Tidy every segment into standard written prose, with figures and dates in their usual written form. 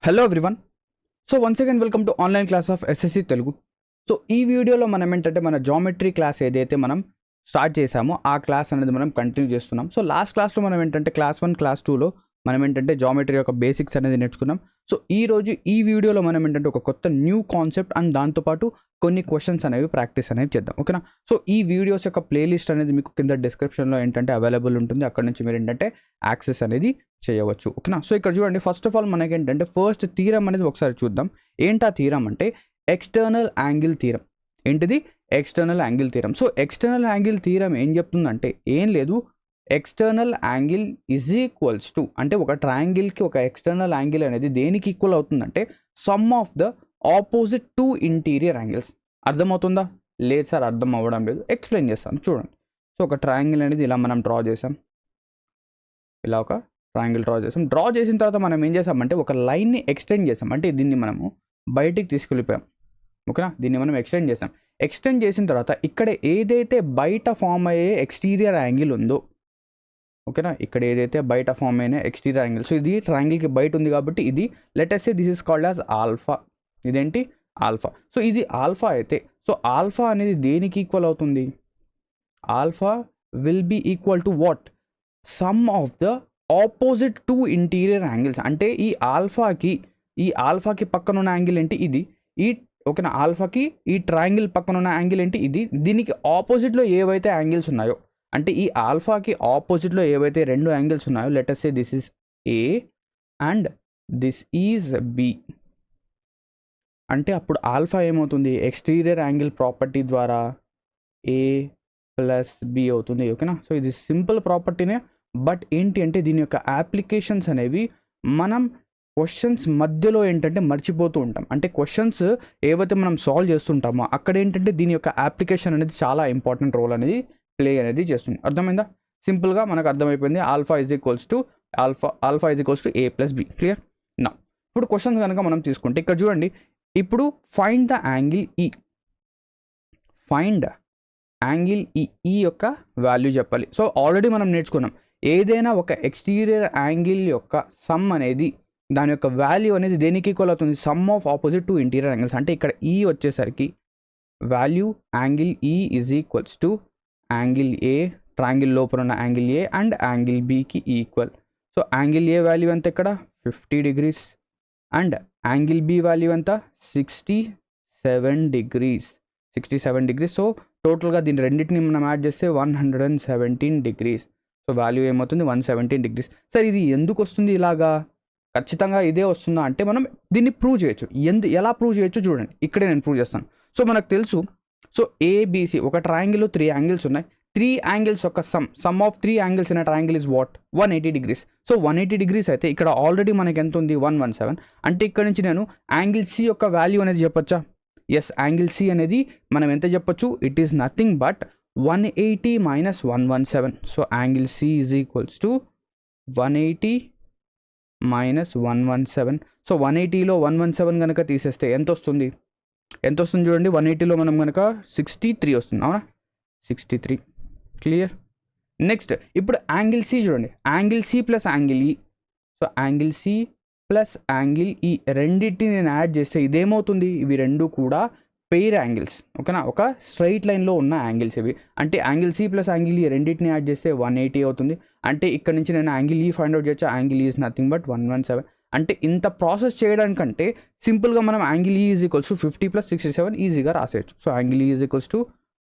Hello everyone. So once again welcome to online class of SSC Telugu. So ఈ వీడియోలో మనం ఏంటంటే మన జామెట్రీ క్లాస్ ఏదైతే మనం స్టార్ట్ చేసామో ఆ క్లాస్ అనేది మనం కంటిన్యూ చేస్తున్నాం. సో లాస్ట్ క్లాస్లో మనం ఏంటంటే క్లాస్ 1 క్లాస్ 2లో మనం ఏంటంటే జామెట్రీ యొక్క బేసిక్స్ అనేది నేర్చుకున్నాం. సో ఈరోజు ఈ వీడియోలో మనం ఏంటంటే ఒక కొత్త న్యూ కాన్సెప్ట్ అండ్ దాంతోపాటు కొన్ని క్వశ్చన్స్ అనేవి ప్రాక్టీస్ అనేవి చేద్దాం, ఓకేనా. సో ఈ వీడియోస్ యొక్క ప్లేలిస్ట్ అనేది మీకు కింద డిస్క్రిప్షన్లో ఏంటంటే అవైలబుల్ ఉంటుంది. అక్కడ నుంచి మీరు ఏంటంటే యాక్సెస్ అనేది చేయవచ్చు, ఓకేనా. సో ఇక్కడ చూడండి, ఫస్ట్ ఆఫ్ ఆల్ మనకి ఏంటంటే ఫస్ట్ థీరం అనేది ఒకసారి చూద్దాం. ఏంటా థీరం అంటే ఎక్స్టర్నల్ యాంగిల్ థీరం. ఏంటిది? External angle theorem. So external angle theorem ఏం చెప్తుందంటే ఏం లేదు, external angle is equals to, అంటే ఒక ట్రయాంగిల్కి ఒక ఎక్స్టర్నల్ యాంగిల్ అనేది దేనికి ఈక్వల్ అవుతుందంటే some of the opposite two interior angles. అర్థమవుతుందా? లేదు సార్ అర్థం అవ్వడం లేదు, ఎక్స్ప్లెయిన్ చేస్తాను చూడండి. సో ఒక ట్రయాంగిల్ అనేది ఇలా మనం డ్రా చేసాం, ఇలా ఒక ట్రయాంగిల్ డ్రా చేసిన తర్వాత మనం ఏం చేసామంటే ఒక లైన్ని ఎక్స్టెండ్ చేసాం, అంటే దీన్ని మనము బయటికి తీసుకెళ్ళిపోయాం, ఓకేనా. దీన్ని మనం ఎక్స్టెండ్ చేసాం. ఎక్స్టెండ్ చేసిన తర్వాత ఇక్కడ ఏదైతే బయట ఫామ్ అయ్యే ఎక్స్టీరియర్ యాంగిల్ ఉందో, ఓకేనా, ఇక్కడ ఏదైతే బయట ఫామ్ అయిన ఎక్స్టీరియర్ యాంగిల్, సో ఇది ట్రయాంగిల్కి బయట ఉంది కాబట్టి ఇది let us say this is called as alpha. ఇదేంటి? ఆల్ఫా. సో ఇది ఆల్ఫా అయితే, సో ఆల్ఫా అనేది దేనికి ఈక్వల్ అవుతుంది? Alpha will be equal to what? Sum of the opposite two interior angles. అంటే ఈ ఆల్ఫాకి పక్కన ఉన్న యాంగిల్ ఏంటి? ఇది. ఈ ఓకేనా, ఆల్ఫాకి ఈ ట్రయాంగిల్ పక్కన ఉన్న యాంగిల్ ఏంటి? ఇది. దీనికి ఆపోజిట్లో ఏవైతే యాంగిల్స్ ఉన్నాయో, అంటే ఈ ఆల్ఫాకి ఆపోజిట్లో ఏవైతే రెండు యాంగిల్స్ ఉన్నాయో, let us say this is A and this is B. అంటే అప్పుడు ఆల్ఫా ఏమవుతుంది? ఎక్స్టీరియర్ యాంగిల్ ప్రాపర్టీ ద్వారా ఏ ప్లస్ బి అవుతుంది, ఓకేనా. సో ఇది సింపుల్ ప్రాపర్టీనే, బట్ ఏంటి అంటే దీని యొక్క అప్లికేషన్స్ అనేవి మనం క్వశ్చన్స్ మధ్యలో ఏంటంటే మర్చిపోతూ ఉంటాం. అంటే క్వశ్చన్స్ ఏవైతే మనం సాల్వ్ చేస్తుంటామో అక్కడ ఏంటంటే దీని యొక్క అప్లికేషన్ అనేది చాలా ఇంపార్టెంట్ రోల్ అనేది ప్లే అనేది చేస్తుంది. అర్థమైందా? సింపుల్గా మనకు అర్థమైపోయింది. Alpha is equals to A plus B. Clear నా? ఇప్పుడు క్వశ్చన్స్ కనుక మనం తీసుకుంటే ఇక్కడ చూడండి, ఇప్పుడు find the angle E. Find angle E యొక్క వాల్యూ చెప్పాలి. సో ఆల్రెడీ మనం నేర్చుకున్నాం, ఏదైనా ఒక ఎక్స్టీరియర్ యాంగిల్ యొక్క సమ్ అనేది దాని యొక్క వాల్యూ అనేది దేనికి ఈక్వల్ అవుతుంది? Sum of opposite two interior angles. అంటే ఇక్కడ ఈ వచ్చేసరికి value angle E is equals to angle A, triangle లోపల ఉన్న యాంగిల్ ఏ అండ్ యాంగిల్ బికి equal. So angle A value ఎంత? ఇక్కడ 50 degrees and angle B value ఎంత? 67 degrees. సో టోటల్గా దీని రెండింటిని మనం యాడ్ చేస్తే 117 degrees. సో వాల్యూ ఏమవుతుంది? 117 degrees. సార్ ఇది ఎందుకు వస్తుంది ఇలాగా? ఖచ్చితంగా ఇదే వస్తుందా అంటే మనం దీన్ని ప్రూవ్ చేయొచ్చు. ఎలా ప్రూవ్ చేయొచ్చు చూడండి, ఇక్కడే నేను ప్రూవ్ చేస్తాను. సో మనకు తెలుసు, సో ఏబిసి ఒక ట్రయాంగిల్ 3 యాంగిల్స్ ఉన్నాయి. 3 యాంగిల్స్ యొక్క some of 3 angles in triangle is what? 180 degrees. So 180 degrees అయితే ఇక్కడ ఆల్రెడీ మనకి ఎంత ఉంది? 117. అంటే ఇక్కడ నుంచి నేను యాంగిల్ సి యొక్క వాల్యూ అనేది చెప్పొచ్చా? ఎస్, యాంగిల్ సి అనేది మనం ఎంత చెప్పొచ్చు? It is nothing but 180 minus 117. So angle C is equals to 180 minus 117. So 180లో 117 కనుక తీసేస్తే ఎంత వస్తుంది? చూడండి, 180లో మనం కనుక 63 వస్తుంది, అవునా? 63. క్లియర్? నెక్స్ట్ ఇప్పుడు యాంగిల్ సి చూడండి, angle C plus angle E. So angle C plus angle E రెండింటిని నేను యాడ్ చేస్తే ఇదేమవుతుంది? ఇవి రెండు కూడా పెయిర్ యాంగిల్స్, ఓకేనా. ఒక స్ట్రైట్ లైన్లో ఉన్న యాంగిల్స్ ఇవి. అంటే angle C plus angle E రెండింటిని యాడ్ చేస్తే 180 అవుతుంది. అంటే ఇక్కడ నుంచి నేను యాంగిల్ ఈ ఫైండ్ అవుట్ చేయొచ్చు. Angle E is nothing but 117. అంటే ఇంత ప్రాసెస్ చేయడానికంటే సింపుల్గా మనం angle E is equals to 50 + 67 ఈజీగా రాసేయచ్చు. So angle E is equals to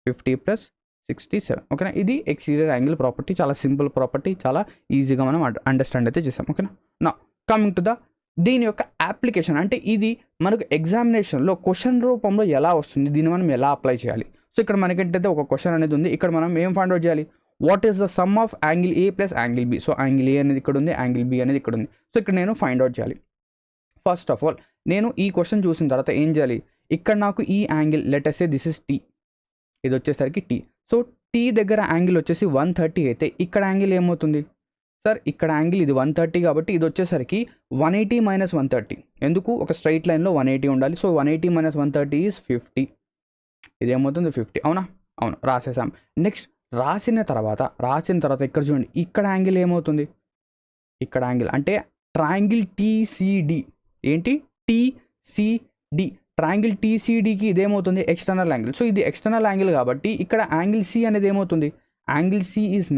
50 + 67, ఓకేనా. ఇది ఎక్స్టీరియర్ యాంగిల్ ప్రాపర్టీ, చాలా సింపుల్ ప్రాపర్టీ, చాలా ఈజీగా మనం అండర్స్టాండ్ అయితే చేసాం, ఓకేనా. నా కమింగ్ టు ద దీని యొక్క అప్లికేషన్, అంటే ఇది మనకు ఎగ్జామినేషన్లో క్వశ్చన్ రూపంలో ఎలా వస్తుంది, దీన్ని మనం ఎలా అప్లై చేయాలి. సో ఇక్కడ మనకేంటంటే ఒక క్వశ్చన్ అనేది ఉంది, ఇక్కడ మనం ఏం ఫైండ్ అవుట్ చేయాలి? What is the sum of angle A plus angle B. So angle A అనేది ఇక్కడ ఉంది, యాంగిల్ బి అనేది ఇక్కడ ఉంది. సో ఇక్కడ నేను ఫైండ్ అవుట్ చేయాలి. ఫస్ట్ ఆఫ్ ఆల్ నేను ఈ క్వశ్చన్ చూసిన తర్వాత ఏం చేయాలి? ఇక్కడ నాకు ఈ angle let us say this is T, ఇది వచ్చేసరికి టీ. సో టీ దగ్గర యాంగిల్ వచ్చేసి 130 అయితే ఇక్కడ యాంగిల్ ఏమవుతుంది? సార్ ఇక్కడ యాంగిల్ ఇది 130 కాబట్టి ఇది వచ్చేసరికి 180 minus 130. ఎందుకు? ఒక స్ట్రైట్ లైన్లో 180 ఉండాలి. So 180 minus 130 is 50. ఇదేమవుతుంది? 50, అవునా? అవును, రాసేసాం. నెక్స్ట్ రాసిన తర్వాత ఇక్కడ చూడండి, ఇక్కడ యాంగిల్ ఏమవుతుంది? ఇక్కడ యాంగిల్ అంటే ట్రయాంగిల్ టీసీడీ, ఏంటి టీసీడి, ట్రయాంగిల్ టీసీడీకి ఇదేమవుతుంది ఎక్స్టర్నల్ యాంగిల్. సో ఇది ఎక్స్టర్నల్ యాంగిల్ కాబట్టి ఇక్కడ యాంగిల్ సి అనేది ఏమవుతుంది, angle C is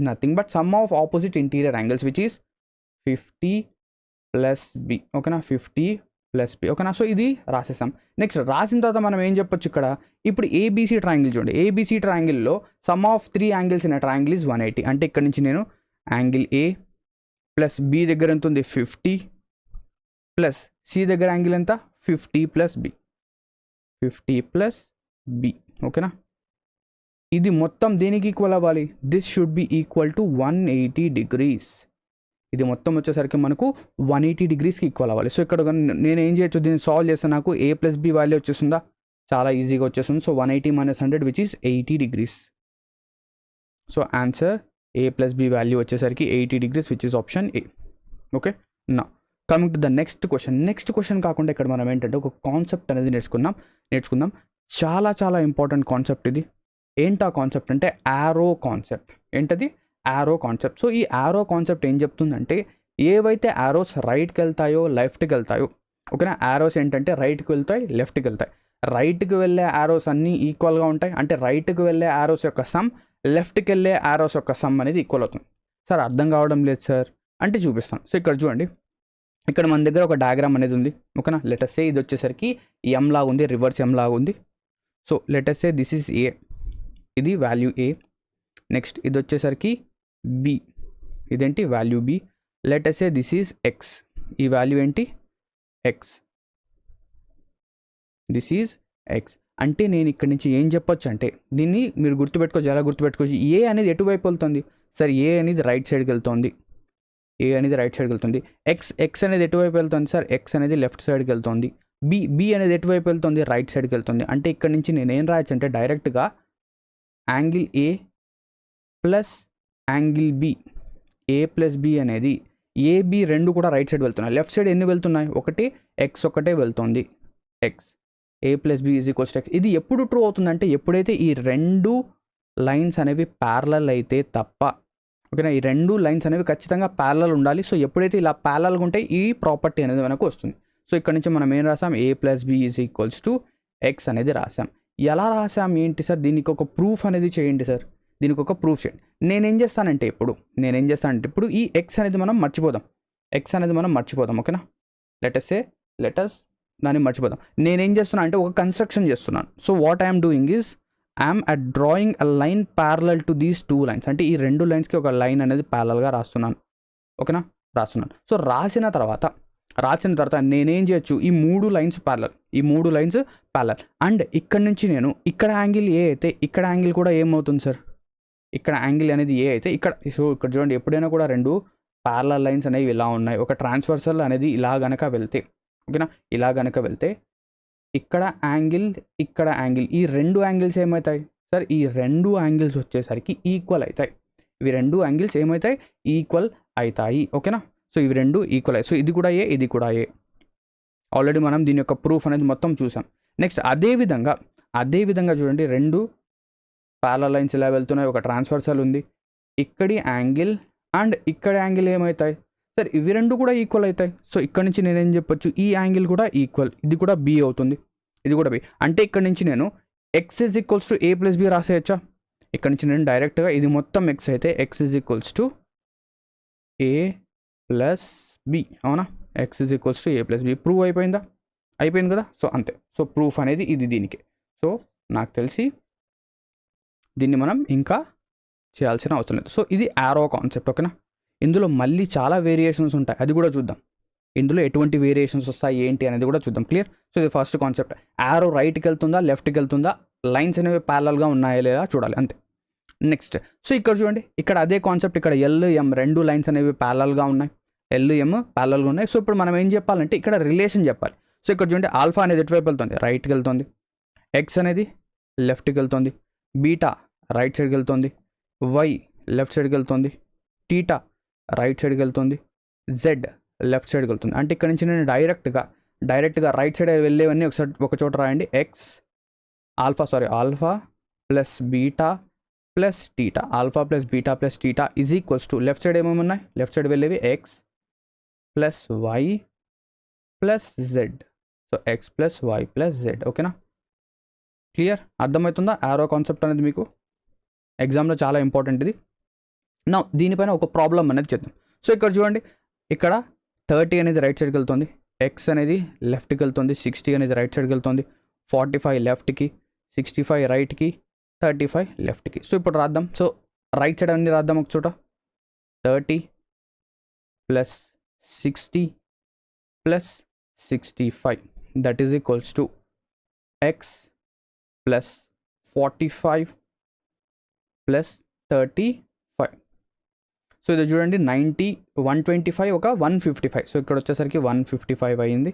nothing but sum of opposite interior angles which is 50 plus B. ఓకేనా, 50 ప్లస్ బి. ఓకేనా, సో ఇది రాసేసాం. నెక్స్ట్ రాసిన తర్వాత మనం ఏం చెప్పొచ్చు ఇక్కడ, ఇప్పుడు ఏబీసీ ట్రయాంగిల్ చూడండి. ఏబీసీ ట్రయాంగిల్లో sum of 3 angles in triangle is 180. అంటే ఇక్కడ నుంచి నేను యాంగిల్ ఏ ప్లస్ బి దగ్గర ఎంత ఉంది 50 ప్లస్ సి దగ్గర యాంగిల్ ఎంత 50 ప్లస్ బి, 50 ప్లస్ బి. ఓకేనా, ఇది మొత్తం దేనికి ఈక్వల్ అవ్వాలి, this should be equal to 180 degrees. ఇది మొత్తం వచ్చేసరికి మనకు 180 డిగ్రీస్కి ఈక్వల్ అవ్వాలి. సో ఇక్కడ నేను ఏం చేయొచ్చు, దీన్ని సాల్వ్ చేస్తే నాకు ఏ ప్లస్ బి వాల్యూ వచ్చేస్తుందా, చాలా ఈజీగా వచ్చేస్తుంది. So 180 minus 100 which is 80 degrees. So answer A plus B value వచ్చేసరికి 80 degrees which is option A. Okay, నా coming to the next question కాకుండా ఇక్కడ మనం ఏంటంటే ఒక కాన్సెప్ట్ అనేది నేర్చుకుందాం. చాలా చాలా ఇంపార్టెంట్ కాన్సెప్ట్ ఇది. ఏంటా కాన్సెప్ట్ అంటే యారో కాన్సెప్ట్. ఏంటది, యారో కాన్సెప్ట్. సో ఈ యారో కాన్సెప్ట్ ఏం చెప్తుందంటే, ఏవైతే యారోస్ రైట్కి వెళ్తాయో లెఫ్ట్కి వెళ్తాయో, ఓకేనా, యారోస్ ఏంటంటే రైట్కి వెళ్తాయి లెఫ్ట్కి వెళ్తాయి. రైట్కి వెళ్ళే యారోస్ అన్నీ ఈక్వల్గా ఉంటాయి. అంటే రైట్కి వెళ్ళే యారోస్ యొక్క సమ్, లెఫ్ట్కి వెళ్ళే యారోస్ యొక్క సమ్ అనేది ఈక్వల్ అవుతుంది. సార్ అర్థం కావడం లేదు సార్ అంటే చూపిస్తాను. సో ఇక్కడ చూడండి, ఇక్కడ మన దగ్గర ఒక డయాగ్రామ్ అనేది ఉంది. ఓకేనా, లెటస్ సే ఇది వచ్చేసరికి ఎం లాగా ఉంది, రివర్స్ ఎం లాగా ఉంది. So let us say this is A, ఇది వాల్యూ ఏ. నెక్స్ట్ ఇది వచ్చేసరికి బి, ఇదేంటి value B. Let us say this is X, ఈ వాల్యూ ఏంటి ఎక్స్, దిస్ ఈజ్ ఎక్స్. అంటే నేను ఇక్కడ నుంచి ఏం చెప్పొచ్చు అంటే, దీన్ని మీరు గుర్తుపెట్టుకోవచ్చు, ఎలా గుర్తుపెట్టుకోవచ్చు, ఏ అనేది ఎటువైపు వెళ్తుంది సార్, ఏ అనేది రైట్ సైడ్కి వెళ్తుంది, ఎక్స్ అనేది ఎటువైపు వెళ్తుంది సార్, ఎక్స్ అనేది లెఫ్ట్ సైడ్కి వెళ్తుంది. బి అనేది ఎటువైపు వెళ్తుంది, రైట్ సైడ్కి వెళ్తుంది. అంటే ఇక్కడ నుంచి నేను ఏం రాయొచ్చు అంటే డైరెక్ట్గా angle A plus angle B, A plus B అనేది ఏబి రెండు కూడా రైట్ సైడ్ వెళ్తున్నాయి. లెఫ్ట్ సైడ్ ఎన్ని వెళ్తున్నాయి, ఒకటి ఎక్స్ ఒకటే వెళ్తుంది, X. A plus B is equals to X. ఇది ఎప్పుడు ట్రూ అవుతుందంటే ఎప్పుడైతే ఈ రెండు లైన్స్ అనేవి ప్యారలల్ అయితే తప్ప. ఓకేనా, ఈ రెండు లైన్స్ అనేవి ఖచ్చితంగా ప్యారలల్ ఉండాలి. సో ఎప్పుడైతే ఇలా ప్యారలల్గా ఉంటే ఈ ప్రాపర్టీ అనేది మనకు వస్తుంది. సో ఇక్కడ నుంచి మనం ఏం రాసాం, A plus B is equals to X అనేది రాసాం. ఎలా రాసాం ఏంటి సార్, దీనికి ఒక ప్రూఫ్ అనేది చేయండి సార్, దీనికి ఒక ప్రూఫ్ చేయండి. నేనేం చేస్తానంటే ఇప్పుడు ఈ ఎక్స్ అనేది మనం మర్చిపోదాం. ఓకేనా, లెటస్ దాన్ని మర్చిపోదాం. నేనేం చేస్తున్నా అంటే ఒక కన్స్ట్రక్షన్ చేస్తున్నాను. So what I'm doing is I'm drawing a line parallel to these 2 lines. అంటే ఈ రెండు లైన్స్కి ఒక లైన్ అనేది ప్యారలల్గా రాస్తున్నాను. ఓకేనా, సో రాసిన తర్వాత నేనేం చేయొచ్చు, ఈ 3 లైన్స్ ప్యారలల్. అండ్ ఇక్కడ నుంచి నేను ఇక్కడ యాంగిల్ ఏ అయితే ఇక్కడ యాంగిల్ కూడా ఏమవుతుంది సార్, ఇక్కడ యాంగిల్ అనేది ఏ అయితే ఇక్కడ చూడండి, ఎప్పుడైనా కూడా 2 ప్యారలల్ లైన్స్ అనేవి ఇలా ఉన్నాయి. ఒక ట్రాన్స్వర్సల్ అనేది ఇలా గనక వెళ్తే, ఓకేనా, ఇలా గనక వెళ్తే ఇక్కడ యాంగిల్ ఈ 2 యాంగిల్స్ ఏమవుతాయి సార్, ఈ 2 యాంగిల్స్ వచ్చేసరికి ఈక్వల్ అవుతాయి. ఇవి 2 యాంగిల్స్ ఏమవుతాయి, ఈక్వల్ అవుతాయి. ఓకేనా, సో ఇవి 2 ఈక్వల్ అయ్యాయి. సో ఇది కూడా ఏ. ఆల్రెడీ మనం దీని యొక్క ప్రూఫ్ అనేది మొత్తం చూసాం. నెక్స్ట్ అదే విధంగా చూడండి, 2 ప్యారలల్ లైన్స్ ఇలా వెళ్తున్నాయి, ఒక ట్రాన్స్వర్సల్ ఉంది. ఇక్కడి యాంగిల్ అండ్ ఇక్కడ యాంగిల్ ఏమవుతాయి సార్, ఇవి 2 కూడా ఈక్వల్ అవుతాయి. సో ఇక్కడ నుంచి నేనేం చెప్పొచ్చు, ఈ యాంగిల్ కూడా ఈక్వల్, ఇది కూడా బి అవుతుంది, ఇది కూడా బి. అంటే ఇక్కడ నుంచి నేను X is equals to A plus B రాసేయచ్చా. ఇక్కడ నుంచి నేను డైరెక్ట్గా ఇది మొత్తం ఎక్స్ అయితే X is equals to A plus B, అవునా, X is equals to A plus B. Prove అయిపోయింది కదా. సో అంతే. సో ప్రూఫ్ అనేది ఇది దీనికి. సో నాకు తెలిసి దీన్ని మనం ఇంకా చేయాల్సిన అవసరం లేదు. సో ఇది యారో కాన్సెప్ట్. ఓకేనా, ఇందులో మళ్ళీ చాలా వేరియేషన్స్ ఉంటాయి, అది కూడా చూద్దాం. ఇందులో ఎటువంటి వేరియేషన్స్ వస్తాయి ఏంటి అనేది కూడా చూద్దాం. క్లియర్. సో ఇది ఫస్ట్ కాన్సెప్ట్, యారో రైట్కి వెళ్తుందా లెఫ్ట్కి వెళ్తుందా, లైన్స్ అనేవి ప్యారలల్గా ఉన్నాయా లేదా చూడాలి, అంతే. నెక్స్ట్ సో ఇక్కడ చూడండి, ఇక్కడ అదే కాన్సెప్ట్, ఇక్కడ ఎల్-ఎం 2 లైన్స్ అనేవి ప్యారలల్గా ఉన్నాయి, ఎల్-ఎం ప్యారలల్గా ఉన్నాయి. సో ఇప్పుడు మనం ఏం చెప్పాలంటే ఇక్కడ రిలేషన్ చెప్పాలి. సో ఇక్కడ చూడండి, ఆల్ఫా అనేది ఎటువైపు వెళ్తుంది, రైట్కి వెళ్తుంది, ఎక్స్ అనేది లెఫ్ట్కి వెళ్తుంది, బీటా రైట్ సైడ్కి వెళ్తుంది, వై లెఫ్ట్ సైడ్కి వెళ్తుంది, టీటా రైట్ సైడ్కి వెళ్తుంది, జెడ్ లెఫ్ట్ సైడ్కి వెళ్తుంది. అంటే ఇక్కడ నుంచి నేను డైరెక్ట్గా రైట్ సైడ్ వెళ్ళేవన్నీ ఒక చోట రాయండి. Alpha plus beta plus theta, alpha plus beta plus theta is equals to left side ఏమేమి ఉన్నాయి, లెఫ్ట్ సైడ్ వెళ్ళేవి X plus Y plus Z. So X plus Y plus Z. ఓకేనా, క్లియర్, అర్థమవుతుందా arrow concept అనేది మీకు ఎగ్జామ్లో చాలా important ఇది. నా దీనిపైన ఒక ప్రాబ్లం అనేది చేద్దాం. సో ఇక్కడ చూడండి, ఇక్కడ 30 అనేది రైట్ సైడ్కి వెళ్తుంది, ఎక్స్ అనేది లెఫ్ట్కి వెళ్తుంది, 60 అనేది రైట్ సైడ్కి వెళ్తుంది, 45 లెఫ్ట్కి, 65 రైట్కి, 35 లెఫ్ట్కి. సో ఇప్పుడు రాద్దాం. సో రైట్ సైడ్ అన్ని రాద్దాం ఒక చోట. 30 plus 60 plus 65 that is equals to X plus 45 plus 35. So ఇది చూడండి 90, 125 ఒక 155. సో ఇక్కడ వచ్చేసరికి 155 అయింది.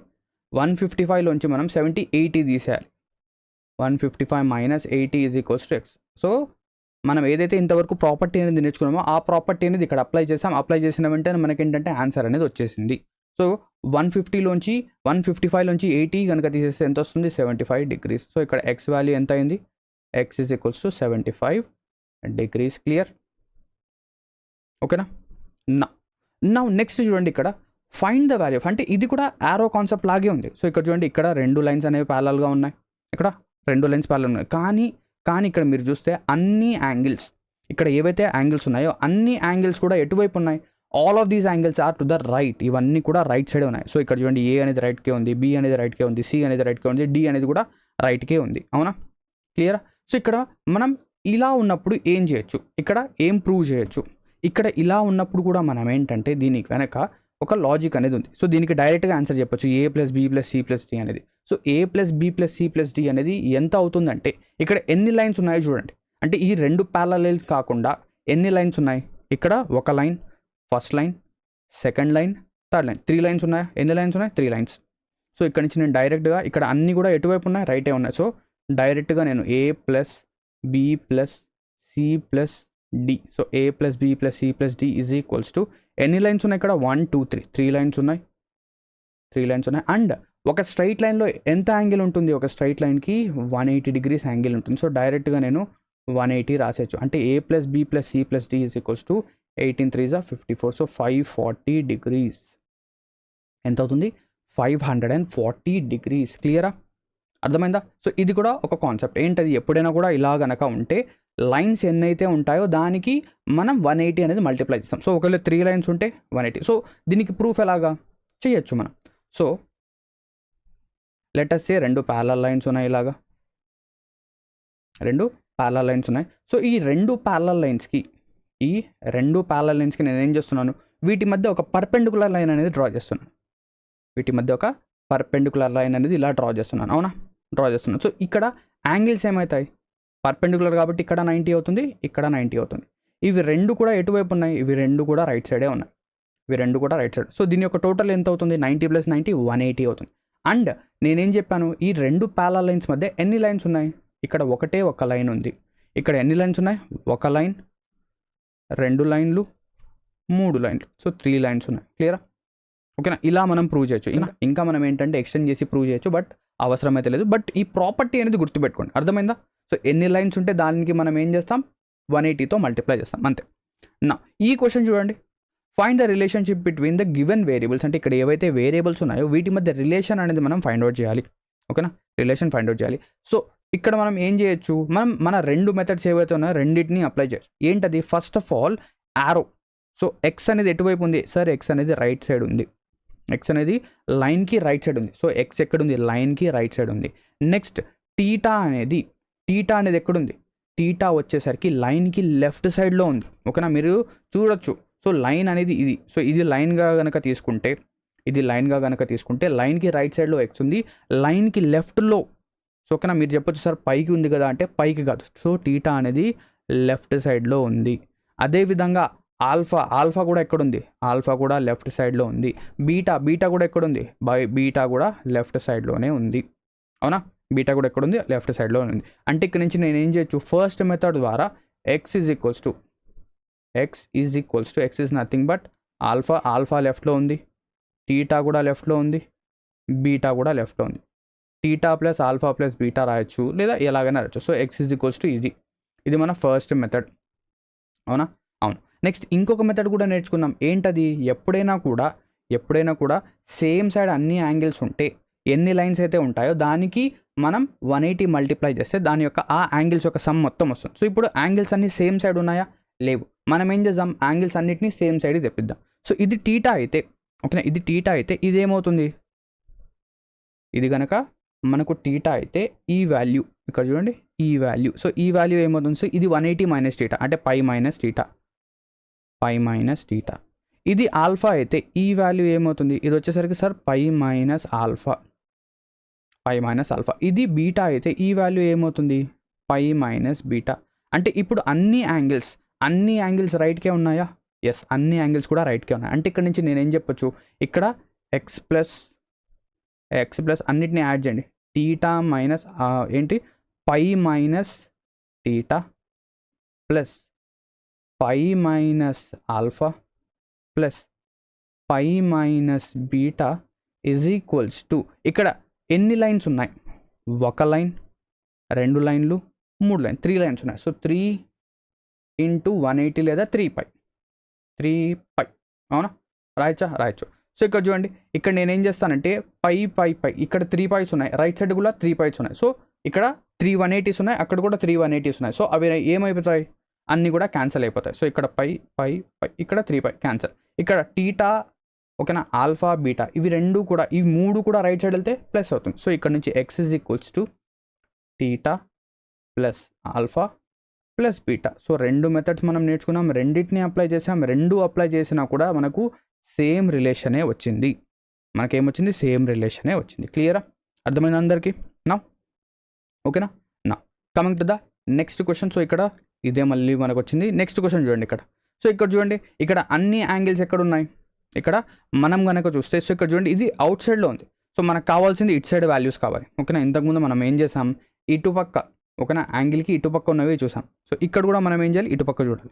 155లోంచి మనం 70, 80 తీసేయాలి. 155 minus 80 is equals to X. So మనం ఏదైతే ఇంతవరకు ప్రాపర్టీ అనేది నేర్చుకున్నామో ఆ ప్రాపర్టీ అనేది ఇక్కడ అప్లై చేసాం. అప్లై చేసిన వెంటనే మనకి ఏంటంటే ఆన్సర్ అనేది వచ్చేసింది. సో 155లోంచి 80 కనుక తీసేస్తే ఎంత వస్తుంది? 75 డిగ్రీస్. సో ఇక్కడ ఎక్స్ వాల్యూ ఎంత అయింది? X is equals to 75 degrees. Clear, ఓకేనా. నా నెక్స్ట్ చూడండి, ఇక్కడ ఫైండ్ ద వాల్యూ. అంటే ఇది కూడా యారో కాన్సెప్ట్ లాగే ఉంది. సో ఇక్కడ చూడండి, ఇక్కడ 2 లైన్స్ అనేవి ప్యారలల్గా ఉన్నాయి, ఇక్కడ 2 లైన్స్ ప్యారలల్ ఉన్నాయి. కానీ ఇక్కడ మీరు చూస్తే అన్ని యాంగిల్స్, ఇక్కడ ఏవైతే యాంగిల్స్ ఉన్నాయో అన్ని యాంగిల్స్ కూడా ఎటువైపు ఉన్నాయి? All of these angles are to the right. ఇవన్నీ కూడా రైట్ సైడ్ ఉన్నాయి. సో ఇక్కడ చూడండి, ఏ అనేది రైట్కే ఉంది, బి అనేది రైట్కే ఉంది, సి అనేది రైట్కే ఉంది, డి అనేది కూడా రైట్కే ఉంది. అవునా, క్లియరా. సో ఇక్కడ మనం ఇలా ఉన్నప్పుడు ఏం చేయొచ్చు, ఇక్కడ ఏం ప్రూవ్ చేయొచ్చు? ఇక్కడ ఇలా ఉన్నప్పుడు కూడా మనం ఏంటంటే దీనికి వెనక ఒక లాజిక్ అనేది ఉంది. సో దీనికి డైరెక్ట్గా ఆన్సర్ చెప్పొచ్చు, A plus B plus C plus D అనేది. సో ఏ plus B plus C plus D అనేది ఎంత అవుతుందంటే, ఇక్కడ ఎన్ని లైన్స్ ఉన్నాయో చూడండి. అంటే ఈ 2 ప్యారలల్స్ కాకుండా ఎన్ని లైన్స్ ఉన్నాయి? ఇక్కడ ఒక line, first line, second line, third line, 3 lines ఉన్నాయా? ఎన్ని లైన్స్ ఉన్నాయి? 3 లైన్స్. సో ఇక్కడ నుంచి నేను డైరెక్ట్గా ఇక్కడ అన్నీ కూడా ఎటువైపు ఉన్నాయి? రైటే ఉన్నాయి. సో డైరెక్ట్గా నేను A plus B plus C plus D. So A plus B plus C plus D is equals to ఎన్ని లైన్స్ ఉన్నాయి? ఇక్కడ 1 2 3 లైన్స్ ఉన్నాయి, 3 లైన్స్ ఉన్నాయి. అండ్ ఒక స్ట్రైట్ లైన్లో ఎంత యాంగిల్ ఉంటుంది? ఒక స్ట్రైట్ లైన్కి 180 డిగ్రీస్ యాంగిల్ ఉంటుంది. సో డైరెక్ట్గా నేను 180 రాసేయచ్చు. అంటే A plus B plus C plus D is equals to 18 3 54. So 540 degrees ఎంత అవుతుంది? 540 డిగ్రీస్. క్లియరా, అర్థమైందా? సో ఇది కూడా ఒక కాన్సెప్ట్. ఏంటది? ఎప్పుడైనా కూడా ఇలా గనక ఉంటే లైన్స్ ఎన్నైతే ఉంటాయో దానికి మనం 180 అనేది మల్టిప్లై చేస్తాం. సో ఒకవేళ 3 లైన్స్ ఉంటే 180. సో దీనికి ప్రూఫ్ ఎలాగా చేయొచ్చు మనం? సో లెట్ అస్ సే 2 ప్యారలల్ లైన్స్ ఉన్నాయి, ఇలాగా 2 ప్యారలల్ లైన్స్ ఉన్నాయి. సో ఈ 2 ప్యారలల్ లైన్స్కి నేను ఏం చేస్తున్నాను? వీటి మధ్య ఒక పర్పెండికులర్ లైన్ అనేది డ్రా చేస్తున్నాను. వీటి మధ్య ఒక పర్పెండికులర్ లైన్ అనేది ఇలా డ్రా చేస్తున్నాను. అవునా, డ్రా చేస్తున్నాను. సో ఇక్కడ యాంగిల్స్ ఏమవుతాయి? పర్పెండికులర్ కాబట్టి ఇక్కడ 90 అవుతుంది, ఇక్కడ 90 అవుతుంది. ఇవి 2 కూడా ఎటువైపు ఉన్నాయి? ఇవి 2 కూడా రైట్ సైడే ఉన్నాయి, ఇవి 2 కూడా రైట్ సైడ్. సో దీని యొక్క టోటల్ ఎంత అవుతుంది? 90 ప్లస్ 90 180 అవుతుంది. అండ్ నేనేం చెప్పాను? ఈ 2 ప్యారలల్ లైన్స్ మధ్య ఎన్ని లైన్స్ ఉన్నాయి? ఇక్కడ ఒకటే ఒక లైన్ ఉంది. ఇక్కడ ఎన్ని లైన్స్ ఉన్నాయి? ఒక లైన్, 2 లైన్లు, 3 లైన్లు. సో 3 లైన్స్ ఉన్నాయి. క్లియరా, ఓకేనా. ఇలా మనం ప్రూవ్ చేయొచ్చు. ఇంకా మనం ఏంటంటే ఎక్స్టెండ్ చేసి ప్రూవ్ చేయొచ్చు, బట్ అవసరం అయితే లేదు. బట్ ఈ ప్రాపర్టీ అనేది గుర్తుపెట్టుకోండి, అర్థమైందా? సో ఎన్ని లైన్స్ ఉంటే దానికి మనం ఏం చేస్తాం? 180తో మల్టిప్లై చేస్తాం, అంతే. నా ఈ క్వశ్చన్ చూడండి, find the relationship between the given variables. అంటే ఇక్కడ ఏవైతే వేరియబుల్స్ ఉన్నాయో వీటి మధ్య రిలేషన్ అనేది మనం ఫైండ్ అవుట్ చేయాలి. ఓకేనా, రిలేషన్ ఫైండ్ అవుట్ చేయాలి. సో ఇక్కడ మనం ఏం చేయొచ్చు? మన 2 మెథడ్స్ ఏవైతే ఉన్నాయో రెండింటిని అప్లై చేయొచ్చు. ఏంటది? First of all arrow. So X అనేది ఎటువైపు ఉంది? సార్ ఎక్స్ అనేది రైట్ సైడ్ ఉంది, ఎక్స్ అనేది లైన్కి రైట్ సైడ్ ఉంది. సో ఎక్స్ ఎక్కడుంది? లైన్కి రైట్ సైడ్ ఉంది. నెక్స్ట్ టీటా అనేది ఎక్కడుంది? టీటా వచ్చేసరికి లైన్కి లెఫ్ట్ సైడ్లో ఉంది. ఓకేనా, మీరు చూడొచ్చు. సో లైన్ అనేది ఇది. సో ఇది లైన్గా కనుక తీసుకుంటే లైన్కి రైట్ సైడ్లో ఎక్స్ ఉంది, లైన్కి లెఫ్ట్లో. సో ఓకేనా, మీరు చెప్పొచ్చు సార్ పైకి ఉంది కదా అంటే పైకి కాదు. సో టీటా అనేది లెఫ్ట్ సైడ్లో ఉంది. అదేవిధంగా ఆల్ఫా కూడా ఎక్కడుంది? ఆల్ఫా కూడా లెఫ్ట్ సైడ్లో ఉంది. బీటా కూడా ఎక్కడుంది? బీటా కూడా లెఫ్ట్ సైడ్లోనే ఉంది. అవునా, బీటా కూడా ఎక్కడుంది? లెఫ్ట్ సైడ్లో ఉంది. అంటే ఇక్కడ నుంచి నేను ఏం చేయొచ్చు? ఫస్ట్ మెథడ్ ద్వారా X is equals to X is nothing but alpha లెఫ్ట్లో ఉంది, టీటా కూడా లెఫ్ట్లో ఉంది, బీటా కూడా లెఫ్ట్లో ఉంది. Theta plus alpha plus beta రాయొచ్చు, లేదా ఎలాగైనా రాయొచ్చు. So X is equals to ఇది మన ఫస్ట్ మెథడ్. అవునా, అవును. నెక్స్ట్ ఇంకొక మెథడ్ కూడా నేర్చుకుందాం. ఏంటది? ఎప్పుడైనా కూడా ఎప్పుడైనా కూడా సేమ్ సైడ్ అన్ని యాంగిల్స్ ఉంటే ఎన్ని లైన్స్ అయితే ఉంటాయో దానికి మనం 180 మల్టిప్లై చేస్తే దాని యొక్క ఆ యాంగిల్స్ యొక్క సమ్ మొత్తం వస్తుంది. సో ఇప్పుడు యాంగిల్స్ అన్ని సేమ్ సైడ్ ఉన్నాయా? లేవు. మనం ఏం చేద్దాం, యాంగిల్స్ అన్నిటినీ సేమ్ సైడ్ తెప్పిద్దాం. సో ఇది టీటా అయితే, ఓకేనా, ఇది టీటా అయితే ఇదేమవుతుంది, ఇది కనుక మనకు టీటా అయితే ఈ వాల్యూ ఇక్కడ చూడండి, ఈ వాల్యూ, సో ఈ వాల్యూ ఏమవుతుంది, సో ఇది 180 మైనస్ టీటా అంటే పై మైనస్ టీటా. ఇది ఆల్ఫా అయితే ఈ వాల్యూ ఏమవుతుంది, ఇది వచ్చేసరికి సార్ పై మైనస్ ఆల్ఫా. ఇది బీటా అయితే ఈ వాల్యూ ఏమవుతుంది, పై మైనస్ బీటా. అంటే ఇప్పుడు అన్ని యాంగిల్స్ రైట్కే ఉన్నాయా? ఎస్, అన్ని యాంగిల్స్ కూడా రైట్కే ఉన్నాయి. అంటే ఇక్కడ నుంచి నేనేం చెప్పొచ్చు, ఇక్కడ ఎక్స్ ప్లస్ అన్నిటిని యాడ్ చేయండి, టీటా మైనస్ ఏంటి pi minus theta plus pi minus alpha plus pi minus beta is equals to, ఇక్కడ ఎన్ని లైన్స్ ఉన్నాయి, ఒక లైన్, 2 లైన్లు, 3 లైన్, 3 లైన్స్ ఉన్నాయి. సో 3 × 180 లేదా 3π, అవునా, రాయచ్చు. సో ఇక్కడ చూడండి, ఇక్కడ నేనేం చేస్తానంటే పై ఇక్కడ 3 పైస్ ఉన్నాయి, రైట్ సైడ్ కూడా 3 పైస్ ఉన్నాయి. సో ఇక్కడ 3 180s ఉన్నాయి, అక్కడ కూడా 3 180s ఉన్నాయి. సో అవి ఏమైపోతాయి, అన్నీ కూడా క్యాన్సిల్ అయిపోతాయి. సో ఇక్కడ పై ఇక్కడ 3π క్యాన్సిల్, ఇక్కడ టీటా, ఓకేనా, ఆల్ఫా బీటా, ఇవి 3 కూడా రైట్ సైడ్ వెళ్తే ప్లస్ అవుతుంది. సో ఇక్కడ నుంచి X is equals to theta plus alpha plus beta. So 2 methods మనం నేర్చుకున్నాం, రెండింటిని అప్లై చేసాం. 2 అప్లై చేసినా కూడా మనకు సేమ్ రిలేషనే వచ్చింది. మనకేమొచ్చింది, సేమ్ రిలేషనే వచ్చింది. క్లియరా, అర్థమైంది అందరికీ? నా ఓకేనా. నా coming to the next question. So ఇక్కడ ఇదే మళ్ళీ మనకు వచ్చింది. నెక్స్ట్ క్వశ్చన్ చూడండి ఇక్కడ. సో ఇక్కడ చూడండి, ఇక్కడ అన్ని యాంగిల్స్ ఎక్కడ ఉన్నాయి, ఇక్కడ మనం కనుక చూస్తే, సో ఇక్కడ చూడండి ఇది అవుట్ సైడ్లో ఉంది. సో మనకు కావాల్సింది ఇటు సైడ్ వాల్యూస్ కావాలి, ఓకేనా. ఇంతకుముందు మనం ఏం చేసాం, ఇటుపక్క, ఓకేనా, యాంగిల్కి ఇటుపక్క ఉన్నవి చూసాం. సో ఇక్కడ కూడా మనం ఏం చేయాలి, ఇటుపక్క చూడాలి.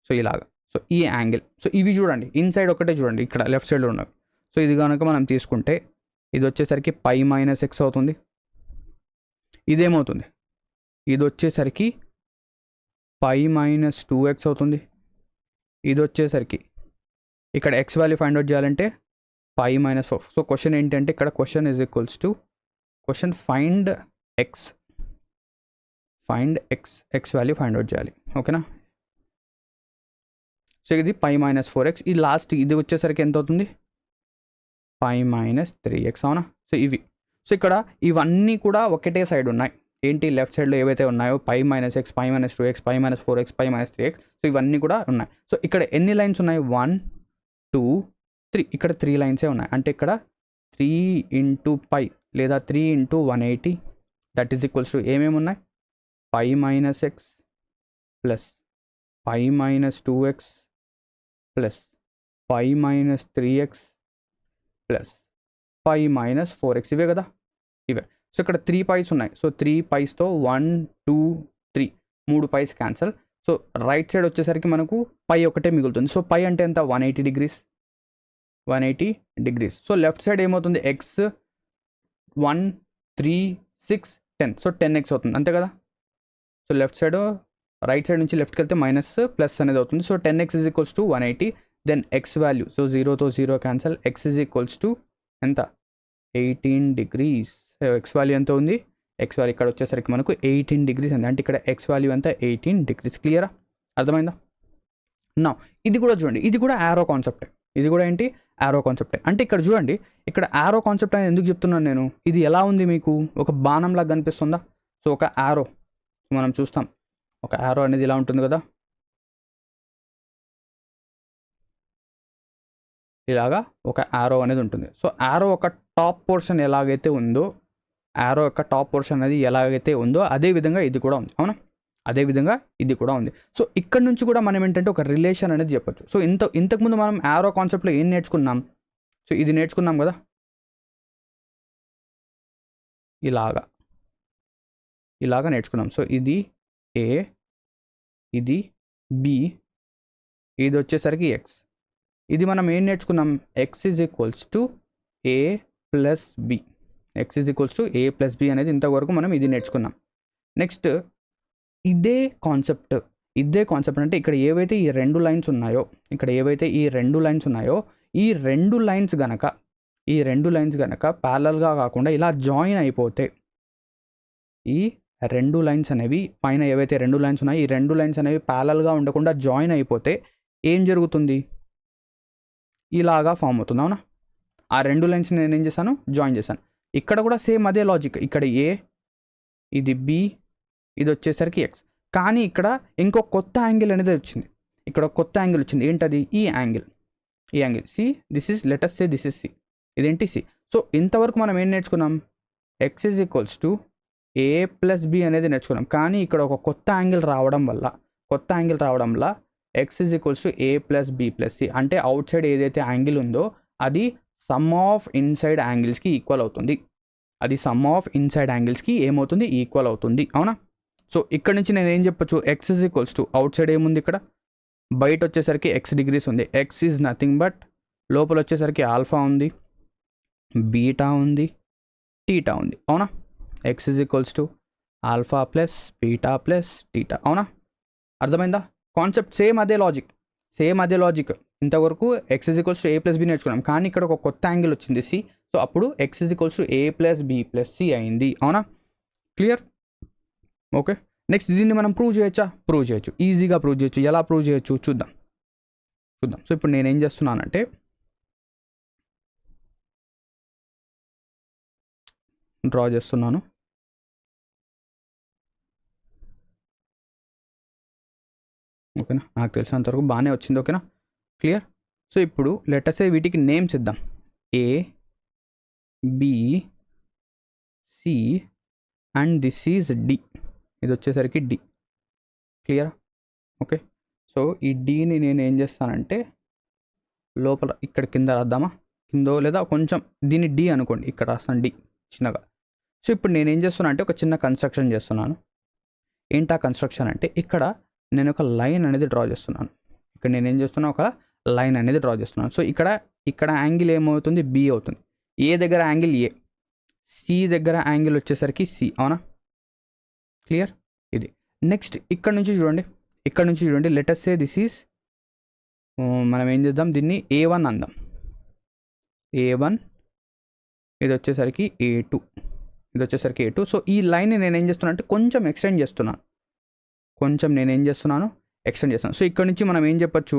సో ఇలాగా, సో ఈ యాంగిల్, సో ఇవి చూడండి, ఇన్సైడ్ ఒకటే చూడండి, ఇక్కడ లెఫ్ట్ సైడ్లో ఉన్నవి. సో ఇది కనుక మనం తీసుకుంటే ఇది వచ్చేసరికి పై మైనస్ ఎక్స్ అవుతుంది. ఇదేమవుతుంది, ఇది వచ్చేసరికి పై మైనస్ 2x అవుతుంది. ఇది వచ్చేసరికి ఇక్కడ ఎక్స్ వాల్యూ ఫైండ్ అవుట్ చేయాలంటే పై మైనస్ 4. సో క్వశ్చన్ ఏంటంటే ఇక్కడ question is equals to question find X value find out చేయాలి, ఓకేనా. సో ఇది పై మైనస్ 4x, ఈ లాస్ట్ ఇది వచ్చేసరికి ఎంత అవుతుంది, పై మైనస్ 3x, అవునా. సో ఇవి, సో ఇక్కడ ఇవన్నీ కూడా ఒకటే సైడ్ ఉన్నాయి. ఏంటి, లెఫ్ట్ సైడ్లో ఏవైతే ఉన్నాయో pi minus X, pi minus 2x, pi minus 4x, pi minus 3x, so ఇవన్నీ కూడా ఉన్నాయి. సో ఇక్కడ ఎన్ని లైన్స్ ఉన్నాయి, 1 2 3, ఇక్కడ 3 లైన్సే ఉన్నాయి. అంటే ఇక్కడ 3 × π లేదా 3 × 180 దట్ ఈజ్ ఈక్వల్స్ టు ఏమేమి ఉన్నాయి, pi minus X plus pi minus 2x plus pi minus 3x plus pi minus 4x, ఇవే కదా, ఇవే. సో ఇక్కడ 3 పైస్ ఉన్నాయి. సో 3 పైస్తో 1 2 3 3 pis cancel. So right side వచ్చేసరికి మనకు పై ఒకటే మిగులుతుంది. సో పై అంటే ఎంత, 180 డిగ్రీస్. సో లెఫ్ట్ సైడ్ ఏమవుతుంది, ఎక్స్ 1 3 6 10, సో 10x అవుతుంది, అంతే కదా. So left side, right side నుంచి లెఫ్ట్కి వెళ్తే మైనస్ ప్లస్ అనేది అవుతుంది. So 10x is equals to 180. Then X value, so 0తో 0 cancel, X is equals to ఎంత, 18 డిగ్రీస్. ఎక్స్ వాల్యూ ఎంత ఉంది, ఎక్స్ వాల్యూ ఇక్కడ వచ్చేసరికి మనకు 18 డిగ్రీస్ ఉంది. అంటే ఇక్కడ ఎక్స్ వాల్యూ ఎంత, 18 డిగ్రీస్. క్లియరా, అర్థమైందా. నా ఇది కూడా చూడండి, ఇది కూడా యారో కాన్సెప్టే. ఇది కూడా ఏంటి, యారో కాన్సెప్టే. అంటే ఇక్కడ చూడండి, ఇక్కడ యారో కాన్సెప్ట్ అనేది ఎందుకు చెప్తున్నాను నేను, ఇది ఎలా ఉంది మీకు, ఒక బాణంలాగా కనిపిస్తుందా. సో ఒక యారో మనం చూస్తాం, ఒక యారో అనేది ఇలా ఉంటుంది కదా, ఇలాగా ఒక యారో అనేది ఉంటుంది. సో యారో ఒక టాప్ పోర్షన్ ఎలాగైతే ఉందో, యారో యొక్క టాప్ పోర్షన్ అనేది ఎలాగైతే ఉందో అదే విధంగా ఇది కూడా ఉంది, అవునా, అదే విధంగా ఇది కూడా ఉంది. సో ఇక్కడ నుంచి కూడా మనం ఏంటంటే ఒక రిలేషన్ అనేది చెప్పొచ్చు. సో ఇంతకుముందు మనం యారో కాన్సెప్ట్లో ఏం నేర్చుకున్నాం, సో ఇది నేర్చుకున్నాం కదా, ఇలాగా నేర్చుకున్నాం. సో ఇది ఏ, ఇది బి, ఇది వచ్చేసరికి ఎక్స్. ఇది మనం ఏం నేర్చుకున్నాం, X is equals to A plus B, X is equals to A plus B అనేది ఇంతవరకు మనం ఇది నేర్చుకున్నాం. నెక్స్ట్ ఇదే కాన్సెప్ట్ అంటే ఇక్కడ ఏవైతే ఈ 2 లైన్స్ ఉన్నాయో, ఈ రెండు లైన్స్ గనక ప్యారలల్గా కాకుండా ఇలా జాయిన్ అయిపోతే, ఈ రెండు లైన్స్ అనేవి పైన ఏవైతే రెండు లైన్స్ ఉన్నాయో ఈ రెండు లైన్స్ అనేవి ప్యారలల్గా ఉండకుండా జాయిన్ అయిపోతే ఏం జరుగుతుంది? ఇలాగా ఫామ్ అవుతుంది. అవునా? ఆ రెండు లైన్స్ నేను ఏం చేశాను? జాయిన్ చేశాను. ఇక్కడ కూడా సేమ్ అదే లాజిక్. ఇక్కడ ఏ, ఇది బి, ఇది వచ్చేసరికి ఎక్స్. కానీ ఇక్కడ ఇంకో కొత్త యాంగిల్ అనేది వచ్చింది. ఇక్కడ కొత్త యాంగిల్ వచ్చింది. ఏంటది? ఈ angle C. This is let us say this is C. ఇదేంటి? సి. సో ఇంతవరకు మనం ఏం నేర్చుకున్నాం? X is equals to A plus B అనేది నేర్చుకున్నాం. కానీ ఇక్కడ ఒక కొత్త యాంగిల్ రావడం వల్ల X is equals to A plus B plus C. అంటే అవుట్ సైడ్ ఏదైతే యాంగిల్ ఉందో అది సమ్ ఆఫ్ ఇన్సైడ్ యాంగిల్స్కి ఈక్వల్ అవుతుంది. ఏమవుతుంది? ఈక్వల్ అవుతుంది. అవునా? సో ఇక్కడ నుంచి నేను ఏం చెప్పొచ్చు? X is equals to outside ఏముంది? ఇక్కడ బయట వచ్చేసరికి ఎక్స్ డిగ్రీస్ ఉంది. ఎక్స్ ఈజ్ నథింగ్ బట్ లోపల వచ్చేసరికి ఆల్ఫా ఉంది, బీటా ఉంది, టీటా ఉంది. అవునా? X is equals to alpha plus beta plus theta. అవునా? అర్థమైందా? కాన్సెప్ట్ సేమ్ అదే లాజిక్. ఇంతవరకు X is equals to A plus B నేర్చుకున్నాం. కానీ ఇక్కడ ఒక కొత్త యాంగిల్ వచ్చింది సి. సో అప్పుడు X is equals to A plus B plus C అయింది. అవునా? క్లియర్? ఓకే. నెక్స్ట్ దీన్ని మనం ప్రూవ్ చేయొచ్చు. ఈజీగా ప్రూవ్ చేయొచ్చు. ఎలా ప్రూవ్ చేయొచ్చు చూద్దాం. సో ఇప్పుడు నేనేం చేస్తున్నానంటే డ్రా చేస్తున్నాను. ఓకేనా? నాకు తెలిసినంతవరకు బాగానే వచ్చింది. ఓకేనా? క్లియర్? సో ఇప్పుడు లెటర్స్ వీటికి నేమ్స్ ఇద్దాం. A, B, C and this is D. ఇది వచ్చేసరికి డి. క్లియర్? ఓకే. సో ఈ డీని నేను ఏం చేస్తానంటే లోపల ఇక్కడ కింద రాద్దామా? కిందో లేదా కొంచెం దీన్ని డి అనుకోండి. ఇక్కడ రాస్తాను డి చిన్నగా. సో ఇప్పుడు నేను ఏం చేస్తున్నా అంటే ఒక చిన్న కన్స్ట్రక్షన్ చేస్తున్నాను. ఏంటా కన్స్ట్రక్షన్ అంటే ఇక్కడ నేను ఒక లైన్ అనేది డ్రా చేస్తున్నాను. ఒక లైన్ అనేది డ్రా చేస్తున్నాను. సో ఇక్కడ యాంగిల్ ఏమవుతుంది? బి అవుతుంది. ఏ దగ్గర యాంగిల్ ఏ, సి దగ్గర యాంగిల్ వచ్చేసరికి సి. అవునా? క్లియర్? ఇది నెక్స్ట్ ఇక్కడ నుంచి చూడండి. లెటస్ సే దిస్ ఈస్, మనం ఏం చేద్దాం? దీన్ని A1 అందాం. A1, ఇది వచ్చేసరికి A2, సో ఈ లైన్ని నేను ఏం చేస్తున్నాను అంటే కొంచెం ఎక్స్టెండ్ చేస్తున్నాను. సో ఇక్కడ నుంచి మనం ఏం చెప్పొచ్చు?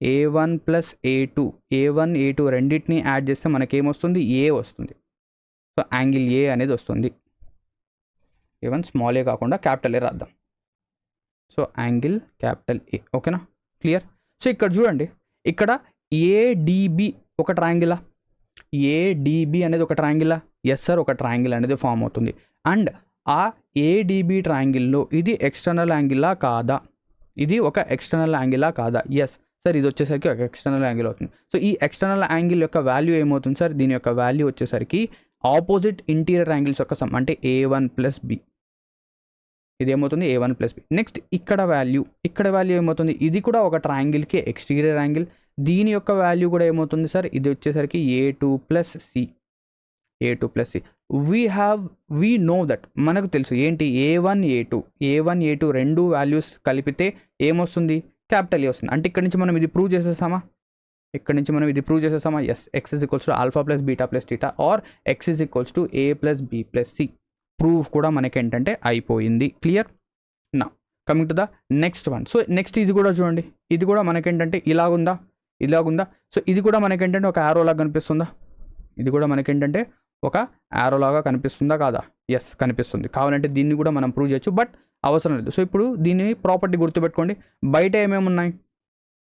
A1 ప్లస్ A2 రెండింటిని యాడ్ చేస్తే మనకేమొస్తుంది? ఏ వస్తుంది. సో యాంగిల్ ఏ అనేది వస్తుంది. A1 స్మాల్ ఏ కాకుండా క్యాపిటల్ ఏ రాద్దాం. సో యాంగిల్ క్యాపిటల్ ఏ. ఓకేనా? క్లియర్? సో ఇక్కడ చూడండి, ఇక్కడ ఏడిబి ఒక ట్రయాంగిలా? ఏడిబి అనేది ఒక ట్రయాంగిలా? ఎస్ సార్, ఒక ట్రయాంగిల్ అనేది ఫామ్ అవుతుంది. అండ్ ఆ ఏడిబి ట్రయాంగిల్లో ఇది ఎక్స్టర్నల్ యాంగిలా కాదా? ఇది ఒక ఎక్స్టర్నల్ యాంగిలా కాదా? ఎస్ సార్, ఇది వచ్చేసరికి ఒక ఎక్స్టర్నల్ యాంగిల్ అవుతుంది. సో ఈ ఎక్స్టర్నల్ యాంగిల్ యొక్క వాల్యూ ఏమవుతుంది సార్? దీని యొక్క వాల్యూ వచ్చేసరికి ఆపోజిట్ ఇంటీరియర్ యాంగిల్స్ యొక్క సమ్, అంటే A1 ప్లస్ బి. ఇది ఏమవుతుంది? A1 plus B. నెక్స్ట్ ఇక్కడ వాల్యూ ఏమవుతుంది? ఇది కూడా ఒక ట్రయాంగిల్కి ఎక్స్టీరియర్ యాంగిల్. దీని యొక్క వాల్యూ కూడా ఏమవుతుంది సార్? ఇది వచ్చేసరికి A2 plus C. We know that, మనకు తెలుసు ఏంటి? A1 A2 రెండు వాల్యూస్ కలిపితే ఏమొస్తుంది? క్యాపిటల్ ఏ వస్తుంది. అంటే ఇక్కడ నుంచి మనం ఇది ప్రూవ్ చేసేసామా? Yes, X is equals to alpha plus beta plus theta or X is equals to A plus B plus C. Proof కూడా మనకేంటంటే అయిపోయింది. క్లియర్? నా coming to the next one. So next ఇది కూడా చూడండి. ఇది కూడా మనకేంటంటే ఇలాగుందా? సో ఇది కూడా మనకేంటంటే ఒక యారో లాగా కనిపిస్తుందా? ఒక యారో లాగా కనిపిస్తుందా కాదా? ఎస్, కనిపిస్తుంది. కావాలంటే దీన్ని కూడా మనం ప్రూవ్ చేయొచ్చు, బట్ అవసరం లేదు. సో ఇప్పుడు దీన్ని ప్రాపర్టీ గుర్తుపెట్టుకోండి. బయట ఏమేమి ఉన్నాయి?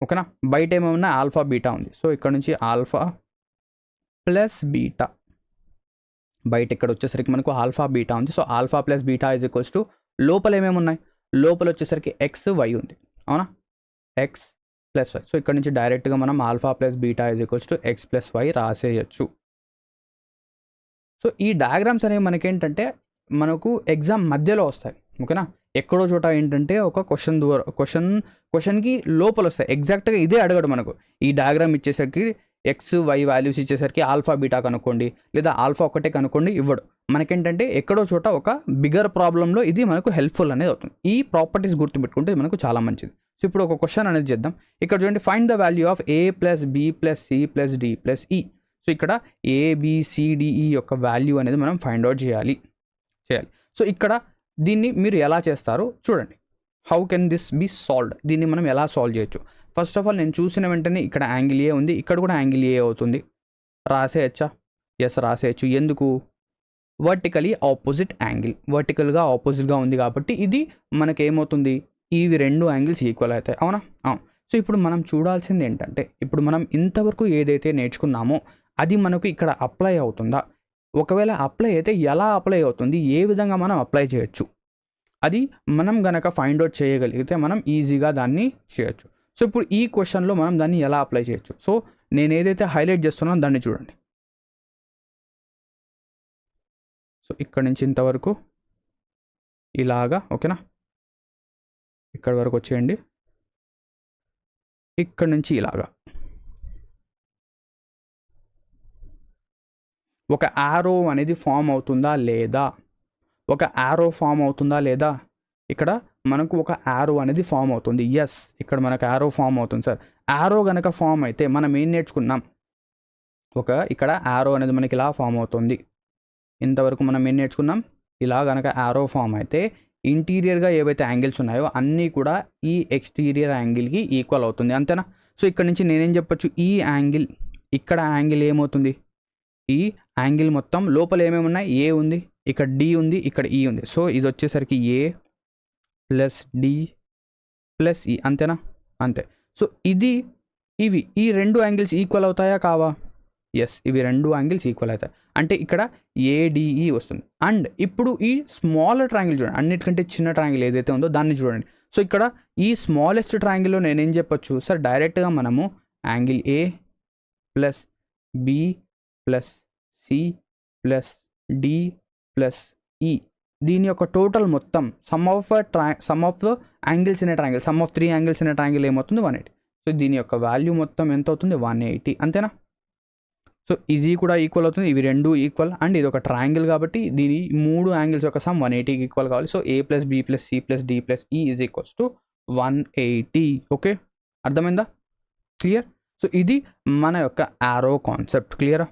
ఓకేనా? ఆల్ఫా బీటా ఉంది. సో ఇక్కడ నుంచి ఆల్ఫా ప్లస్ బీటా, బయట ఇక్కడ వచ్చేసరికి మనకు ఆల్ఫా బీటా ఉంది. So alpha plus beta is equals to లోపల ఏమేమి ఉన్నాయి? లోపల వచ్చేసరికి ఎక్స్ వై ఉంది. అవునా? X plus why. సో ఇక్కడ నుంచి డైరెక్ట్గా మనం alpha plus beta is equals to X plus Y రాసేయచ్చు. సో ఈ డయాగ్రామ్స్ అనేవి మనకేంటంటే మనకు ఎగ్జామ్ మధ్యలో వస్తాయి. ఓకేనా? ఎక్కడో చోట ఏంటంటే ఒక క్వశ్చన్కి లోపల వస్తాయి. ఎగ్జాక్ట్గా ఇదే అడగడు మనకు. ఈ డయాగ్రామ్ ఇచ్చేసరికి ఎక్స్ వై వాల్యూస్ ఇచ్చేసరికి ఆల్ఫా బీటా కనుక్కోండి, లేదా ఆల్ఫా ఒకటే కనుక్కోండి, ఇవ్వడు. మనకేంటంటే ఎక్కడో చోట ఒక బిగ్గర్ ప్రాబ్లంలో ఇది మనకు హెల్ప్ఫుల్ అనేది అవుతుంది. ఈ ప్రాపర్టీస్ గుర్తుపెట్టుకుంటే మనకు చాలా మంచిది. సో ఇప్పుడు ఒక క్వశ్చన్ అనేది చేద్దాం. ఇక్కడ చూడండి, find the value of a plus b plus c plus d plus e. So ఇక్కడ ABCDE యొక్క వాల్యూ అనేది మనం ఫైండ్ అవుట్ చేయాలి. సో ఇక్కడ దీన్ని మీరు ఎలా చేస్తారో చూడండి. How can this be solved? దీన్ని మనం ఎలా సాల్వ్ చేయొచ్చు? ఫస్ట్ ఆఫ్ ఆల్ నేను చూసిన వెంటనే ఇక్కడ యాంగిల్ ఏ ఉంది, ఇక్కడ కూడా యాంగిల్ ఏ అవుతుంది. రాసేయచ్చా? ఎస్, రాసేయచ్చు. ఎందుకు? వర్టికలీ ఆపోజిట్ యాంగిల్, వర్టికల్గా ఆపోజిట్గా ఉంది కాబట్టి ఇది మనకేమవుతుంది, ఇవి రెండు యాంగిల్స్ ఈక్వల్ అవుతాయి. అవునా? అవును. సో ఇప్పుడు మనం చూడాల్సింది ఏంటంటే, ఇప్పుడు మనం ఇంతవరకు ఏదైతే నేర్చుకున్నామో అది మనకు ఇక్కడ అప్లై అవుతుందా? ఒకవేళ అప్లై అయితే ఎలా అప్లై అవుతుంది, ఏ విధంగా మనం అప్లై చేయొచ్చు, అది మనం గనక ఫైండ్ అవుట్ చేయగలిగితే మనం ఈజీగా దాన్ని చేయొచ్చు. సో ఇప్పుడు ఈ క్వశ్చన్లో మనం దాన్ని ఎలా అప్లై చేయొచ్చు? సో నేను ఏదైతే హైలైట్ చేస్తున్నానో దాన్ని చూడండి. సో ఇక్కడ నుంచి ఇంతవరకు ఇలాగా, ఓకేనా? ఇక్కడ వరకు వచ్చేయండి. ఇక్కడ నుంచి ఇలాగా ఒక యారో అనేది ఫామ్ అవుతుందా లేదా? ఒక యారో ఫామ్ అవుతుందా లేదా? ఇక్కడ మనకు ఒక యారో అనేది ఫామ్ అవుతుంది. ఎస్, ఇక్కడ మనకు యారో ఫామ్ అవుతుంది సార్. యారో కనుక ఫామ్ అయితే మనం ఏం నేర్చుకున్నాం? ఇక్కడ యారో అనేది మనకి ఇలా ఫామ్ అవుతుంది. ఇంతవరకు మనం ఏం నేర్చుకున్నాం? ఇలా కనుక యారో ఫామ్ అయితే ఇంటీరియర్గా ఏవైతే యాంగిల్స్ ఉన్నాయో అన్నీ కూడా ఈ ఎక్స్టీరియర్ యాంగిల్కి ఈక్వల్ అవుతుంది. అంతేనా? సో ఇక్కడ నుంచి నేనేం చెప్పొచ్చు? ఈ యాంగిల్, ఇక్కడ యాంగిల్ ఏమవుతుంది? ఈ యాంగిల్ మొత్తం లోపల ఏమేమి ఉన్నాయి? ఏ ఉంది, ఇక్కడ డి ఉంది, ఇక్కడ ఈ ఉంది. సో ఇది వచ్చేసరికి ఏ ప్లస్ డి ప్లస్ ఈ. అంతేనా? అంతే. సో ఈ రెండు యాంగిల్స్ ఈక్వల్ అవుతాయా కావా? ఎస్, ఇవి రెండు యాంగిల్స్ ఈక్వల్ అవుతాయి. అంటే ఇక్కడ ఏడిఈ వస్తుంది. అండ్ ఇప్పుడు ఈ స్మాలర్ ట్రయాంగిల్ చూడండి, అన్నిటికంటే చిన్న ట్రయాంగిల్ ఏదైతే ఉందో దాన్ని చూడండి. సో ఇక్కడ ఈ స్మాలెస్ట్ ట్రయాంగిల్లో నేనేం చెప్పొచ్చు సార్? డైరెక్ట్గా మనము angle A plus B plus C plus D plus E, దీని యొక్క టోటల్ మొత్తం sum of the angles in a triangle, sum of 3 angles in a triangle ఏమవుతుంది? 180. సో దీని యొక్క వాల్యూ మొత్తం ఎంత అవుతుంది? 180. అంతేనా? సో ఇది కూడా ఈక్వల్ అవుతుంది, ఇవి రెండు ఈక్వల్. అండ్ ఇది ఒక ట్రయాంగిల్ కాబట్టి దీని 3 యాంగిల్స్ యొక్క సమ్ 180కి ఈక్వల్ కావాలి. So A plus B plus C plus D plus e is equals to 180. Okay, అర్థమైందా? క్లియర్? సో ఇది మన యొక్క యారో కాన్సెప్ట్. క్లియరా?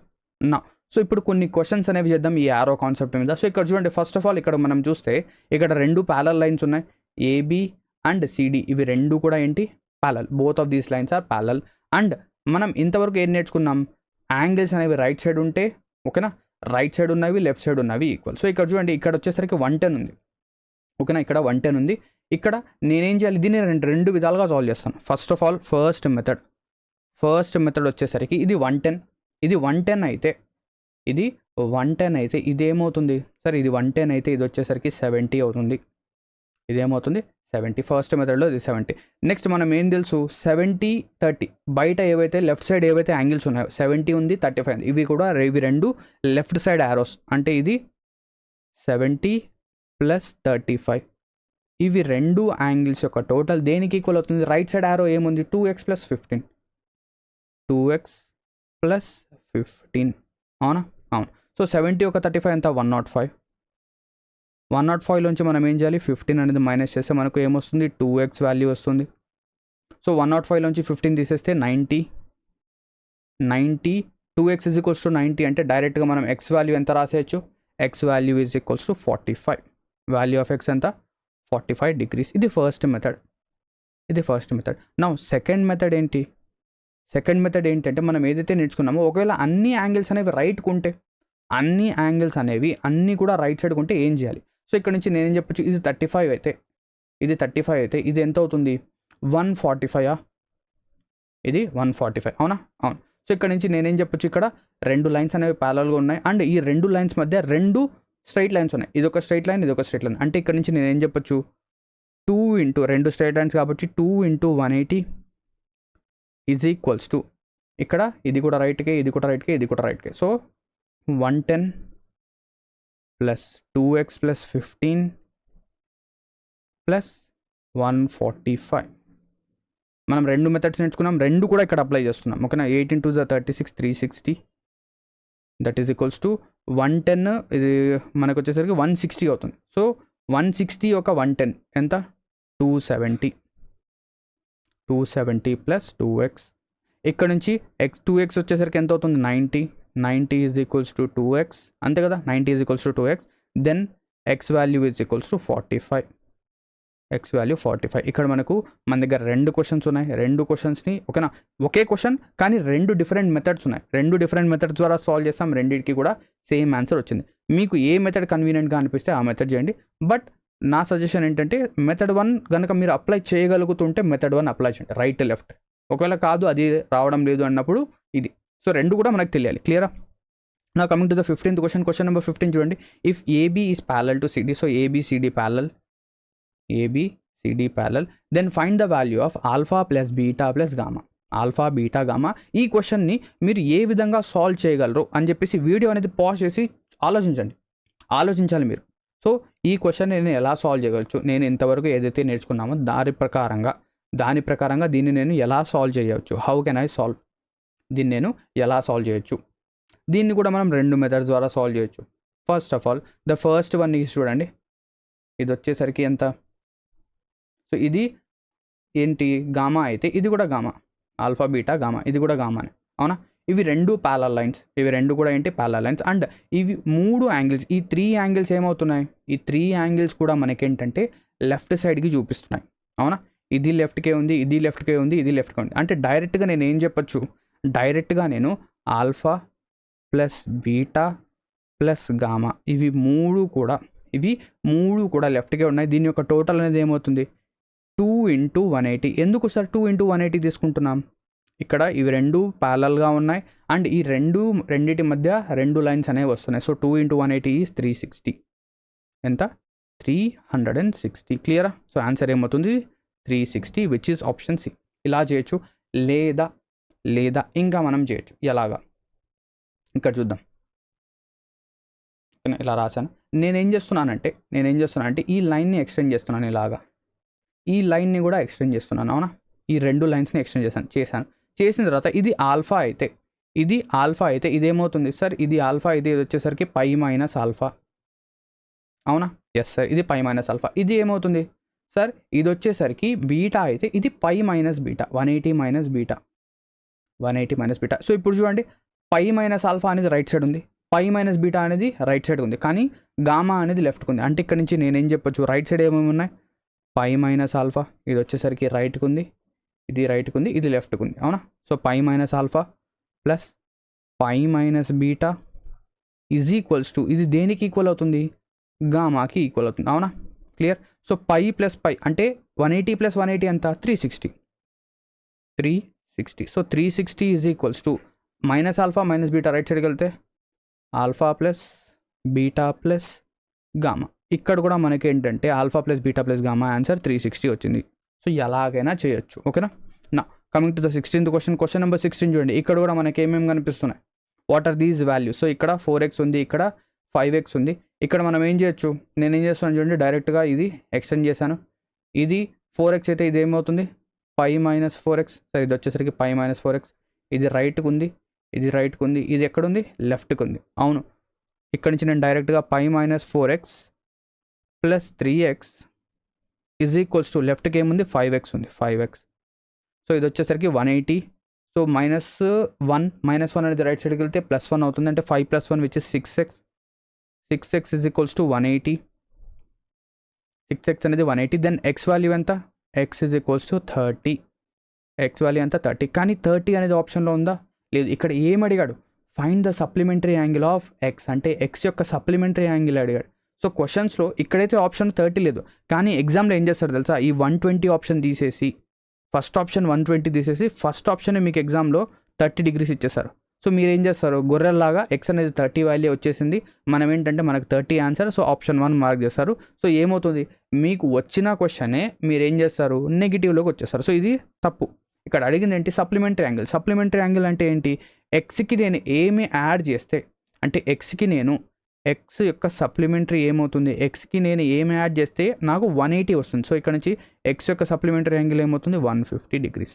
నా సో ఇప్పుడు కొన్ని క్వశ్చన్స్ అనేవి చేద్దాం ఈ యారో కాన్సెప్ట్ మీద. సో ఇక్కడ చూడండి, ఫస్ట్ ఆఫ్ ఆల్ ఇక్కడ మనం చూస్తే ఇక్కడ రెండు ప్యారల్ లైన్స్ ఉన్నాయి, ఏబి అండ్ సిడి. ఇవి రెండు కూడా ఏంటి? Parallel. Both of these lines are parallel. And మనం ఇంతవరకు ఏం నేర్చుకున్నాం? యాంగిల్స్ అనేవి రైట్ సైడ్ ఉంటే, ఓకేనా, రైట్ సైడ్ ఉన్నవి లెఫ్ట్ సైడ్ ఉన్నవి ఈక్వల్. సో ఇక్కడ చూడండి, ఇక్కడ వచ్చేసరికి 110 ఉంది, ఓకేనా, ఇక్కడ 110 ఉంది. ఇక్కడ నేనేం చేయాలి? దీన్ని రెండు విధాలుగా సాల్వ్ చేస్తాను. First of all first method వచ్చేసరికి ఇది 110, ఇది 110 అయితే, ఇది 110 అయితే ఇదేమవుతుంది సార్? ఇది 110 అయితే ఇది వచ్చేసరికి 70 అవుతుంది. ఇదేమవుతుంది? 70. ఫస్ట్ మెథడ్లో ఇది 70. నెక్స్ట్ మనం ఏం తెలుసు? 70, 30. బయట ఏవైతే లెఫ్ట్ సైడ్ ఏవైతే యాంగిల్స్ ఉన్నాయో 70 ఉంది, 35 ఉంది. ఇవి రెండు లెఫ్ట్ సైడ్ యారోస్. అంటే ఇది 70 ప్లస్ 35. ఇవి రెండు యాంగిల్స్ యొక్క టోటల్ దేనికి ఈక్వల్ అవుతుంది? రైట్ సైడ్ యారో ఏముంది? 2x plus 15. 2x plus 15. అవునా? అవును. సో 70 ఒక 35 ఎంత? 105. 105లోంచి మనం ఏం చేయాలి? 15 అనేది మైనస్ చేస్తే మనకు ఏమొస్తుంది? 2x వాల్యూ వస్తుంది. సో 105లోంచి 15 తీసేస్తే 90. 2x ఈజ్ ఈక్వల్స్ టు 90 అంటే డైరెక్ట్గా మనం x వాల్యూ ఎంత రాసేయచ్చు? x value is equals to 45. Value of x ఎంత? 45 degrees. ఇది first method. Now second method ఏంటి? సెకండ్ మెథడ్ ఏంటంటే మనం ఏదైతే నేర్చుకున్నామో ఒకవేళ అన్ని యాంగిల్స్ అనేవి రైట్కు ఉంటే, అన్ని యాంగిల్స్ అనేవి అన్నీ కూడా రైట్ సైడ్కి ఉంటే ఏం చేయాలి? సో ఇక్కడ నుంచి నేనేం చెప్పొచ్చు? ఇది 35 అయితే, ఇది ఎంత అవుతుంది? 145. ఇది 145. అవునా? అవును. సో ఇక్కడ నుంచి నేనేం చెప్పొచ్చు? ఇక్కడ రెండు లైన్స్ అనేవి ప్యారలల్గా ఉన్నాయి అండ్ ఈ రెండు లైన్స్ మధ్య రెండు స్ట్రైట్ లైన్స్ ఉన్నాయి. ఇది ఒక స్ట్రైట్ లైన్, ఇది ఒక స్ట్రైట్ లైన్. అంటే ఇక్కడ నుంచి నేనేం చెప్పొచ్చు? 2 ఇంటూ రెండు స్ట్రైట్ లైన్స్ కాబట్టి 2 ఇంటూ 180 ఈజ్ ఈక్వల్స్ టు, ఇక్కడ ఇది కూడా రైట్కే, ఇది కూడా రైట్కే, ఇది కూడా రైట్కే. So 110 plus 2x plus 15 plus 145. మనం రెండు మెథడ్స్ నేర్చుకున్నాం, రెండు కూడా ఇక్కడ అప్లై చేస్తున్నాం. ఓకేనా? 8 into 36 360. That is equals to 110. ఇది మనకు వచ్చేసరికి 160 అవుతుంది. సో 160 ఒక 110 ఎంత? 270. 270 ప్లస్ 2x. ఇక్కడ నుంచి x వచ్చేసరికి ఎంత అవుతుంది 90 ఈజ్ ఈక్వల్స్ టు 2x, అంతే కదా, 90 is equals to 2x. Then x value is equals to 45, x value 45. ఇక్కడ మన దగ్గర 2 క్వశ్చన్స్ ఉన్నాయి. 2 క్వశ్చన్స్ని ఓకేనా, ఒకే క్వశ్చన్ కానీ 2 డిఫరెంట్ మెథడ్స్ ఉన్నాయి. 2 డిఫరెంట్ మెథడ్స్ ద్వారా సాల్వ్ చేస్తాం, రెండింటికి కూడా సేమ్ ఆన్సర్ వచ్చింది. మీకు ఏ మెథడ్ కన్వీనియంట్గా అనిపిస్తే ఆ మెథడ్ చేయండి. బట్ నా సజెషన్ ఏంటంటే మెథడ్ 1 కనుక మీరు అప్లై చేయగలుగుతుంటే మెథడ్ 1 అప్లై చేయండి, రైట్ లెఫ్ట్. ఒకవేళ కాదు అది రావడం లేదు అన్నప్పుడు ఇది. సో 2 కూడా మనకు తెలియాలి. క్లియరా? నా coming to the 15th question. Question number 15 చూడండి. If AB is parallel to CD, so ABCD parallel, then find the value of alpha plus beta plus gamma. Alpha beta gamma ఈ క్వశ్చన్ని మీరు ఏ విధంగా సాల్వ్ చేయగలరు అని చెప్పేసి వీడియో అనేది pause చేసి ఆలోచించాలి మీరు. సో ఈ క్వశ్చన్ నేను ఎలా సాల్వ్ చేయగలచ్చు, నేను ఇంతవరకు ఏదైతే నేర్చుకున్నామో దాని ప్రకారంగా దీన్ని నేను ఎలా సాల్వ్ చేయవచ్చు, హౌ కెన్ ఐ సాల్వ్, దీన్ని నేను ఎలా సాల్వ్ చేయొచ్చు. దీన్ని కూడా మనం 2 మెథడ్స్ ద్వారా సాల్వ్ చేయొచ్చు. First of all the first one is చూడండి, ఇది వచ్చేసరికి ఎంత, సో ఇది ఏంటి గామా అయితే ఇది కూడా గామా, ఆల్ఫా బీటా గామా, ఇది కూడా గామానే, అవునా. ఇవి 2 ప్యారలల్ లైన్స్, ఇవి 2 కూడా ఏంటి ప్యారలల్ లైన్స్. అండ్ ఇవి 3 యాంగిల్స్, ఈ 3 యాంగిల్స్ ఏమవుతున్నాయి, ఈ 3 యాంగిల్స్ కూడా మనకేంటంటే లెఫ్ట్ సైడ్కి చూపిస్తున్నాయి, అవునా. ఇది లెఫ్ట్కే ఉంది, ఇది లెఫ్ట్కే ఉంది, ఇది లెఫ్ట్కే ఉంది. అంటే డైరెక్ట్గా నేను ఏం చెప్పొచ్చు, డైరెక్ట్గా నేను alpha plus beta plus gamma ఇవి మూడు కూడా లెఫ్ట్కే ఉన్నాయి. దీని యొక్క టోటల్ అనేది ఏమవుతుంది 2 × 180. ఎందుకు సార్ 2 × 180 తీసుకుంటున్నాం, ఇక్కడ ఇవి 2 ప్యారలల్గా ఉన్నాయి అండ్ ఈ రెండిటి మధ్య 2 లైన్స్ అనేవి వస్తున్నాయి. So 2 × 180 is 360. ఎంత 360. క్లియరా? సో ఆన్సర్ ఏమవుతుంది 360 విచ్ ఈజ్ ఆప్షన్ సి. ఇలా చేయొచ్చు, లేదా ఇంకా మనం చేయొచ్చు. ఎలాగా ఇక్కడ చూద్దాం. ఇలా రాశాను. నేనేం చేస్తున్నానంటే ఈ లైన్ని ఎక్స్టెండ్ చేస్తున్నాను, ఇలాగా ఈ లైన్ని కూడా ఎక్స్టెండ్ చేస్తున్నాను, అవునా. ఈ 2 లైన్స్ని ఎక్స్టెండ్ చేసిన తర్వాత ఇది ఆల్ఫా అయితే ఇదేమవుతుంది సార్, ఇది ఆల్ఫా అయితే ఇది వచ్చేసరికి π - ఆల్ఫా, అవునా. ఎస్ సార్, ఇది π - ఆల్ఫా. ఇది ఏమవుతుంది సార్, ఇది వచ్చేసరికి బీటా అయితే ఇది π - బీటా, 180 - బీటా, 180 - బీటా. సో ఇప్పుడు చూడండి, π - ఆల్ఫా అనేది రైట్ సైడ్ ఉంది, π - బీటా అనేది రైట్ సైడ్ ఉంది, కానీ గామా అనేది లెఫ్ట్కి ఉంది. అంటే ఇక్కడ నుంచి నేనేం చెప్పొచ్చు, రైట్ సైడ్ ఏమేమి ఉన్నాయి, π - ఆల్ఫా, ఇది వచ్చేసరికి రైట్కి ఉంది, ఇది రైట్కి ఉంది, ఇది లెఫ్ట్కి ఉంది, అవునా. So π - alpha plus π - beta is equals to, ఇది దేనికి ఈక్వల్ అవుతుంది, గామాకి ఈక్వల్ అవుతుంది, అవునా. క్లియర్? సో π + π అంటే 180 + 180 ఎంత 360. So 360 is equals to alpha - beta right సైడ్కి వెళ్తే alpha plus beta plus gamma. ఇక్కడ కూడా మనకి ఏంటంటే alpha plus beta plus gamma answer 360 వచ్చింది. సో ఎలాగైనా చేయొచ్చు, ఓకేనా. నా coming to the 16th question. Question number 16 చూడండి. ఇక్కడ కూడా మనకి ఏమేమి కనిపిస్తున్నాయి, what are these values. So ఇక్కడ 4x ఉంది, ఇక్కడ 5x ఉంది. ఇక్కడ మనం ఏం చేయొచ్చు, నేనేం చేస్తున్నాను చూడండి, డైరెక్ట్గా ఇది ఎక్స్టెండ్ చేశాను. ఇది 4x అయితే ఇది ఏమవుతుంది π - 4x. సో ఇది వచ్చేసరికి π - 4x. ఇది రైట్కి ఉంది, ఇది రైట్కి ఉంది, ఇది ఎక్కడుంది లెఫ్ట్కి ఉంది, అవును. ఇక్కడ నుంచి నేను డైరెక్ట్గా π - 4x plus 3x is equals to లెఫ్ట్కి ఏముంది 5x ఉంది, 5x. సో ఇది వచ్చేసరికి 180. సో -1 అనేది రైట్ సైడ్కి వెళ్తే +1 అవుతుంది, అంటే 5 + 1 which is 6x. 6x is equals to 180. 6x అనేది 180. దెన్ x వాల్యూ ఎంత, x is equals to 30. x value ఎంత 30. కానీ 30 అనేది ఆప్షన్లో ఉందా, లేదు. ఇక్కడ ఏం అడిగాడు, find the supplementary angle of x, అంటే x యొక్క సప్లిమెంటరీ యాంగిల్ అడిగాడు. సో క్వశ్చన్స్లో ఇక్కడైతే ఆప్షన్ 30 లేదు, కానీ ఎగ్జామ్లో ఏం చేస్తారు తెలుసా, ఈ 120 ఆప్షన్ తీసేసి ఫస్ట్ ఆప్షన్ 120 తీసేసి ఫస్ట్ ఆప్షన్ మీకు ఎగ్జామ్లో 30 degrees ఇచ్చేస్తారు. సో మీరు ఏం చేస్తారు, గొర్రెల్లాగా x అనేది 30 వాల్యూ వచ్చేసింది, మనం ఏంటంటే మనకు 30 ఆన్సర్, సో ఆప్షన్ 1 మార్క్ చేస్తారు. సో ఏమవుతుంది, మీకు వచ్చిన క్వశ్చనే మీరు ఏం చేస్తారు, నెగిటివ్లోకి వచ్చేస్తారు. సో ఇది తప్పు. ఇక్కడ అడిగింది ఏంటి, సప్లిమెంటరీ యాంగిల్. సప్లిమెంటరీ యాంగిల్ అంటే ఏంటి, ఎక్స్కి నేను ఏమి యాడ్ చేస్తే, అంటే ఎక్స్కి నేను ఎక్స్ యొక్క సప్లిమెంటరీ ఏమవుతుంది, ఎక్స్కి నేను ఏమి యాడ్ చేస్తే నాకు 180 వస్తుంది. సో ఇక్కడ నుంచి ఎక్స్ యొక్క సప్లిమెంటరీ యాంగిల్ ఏమవుతుంది 150 degrees.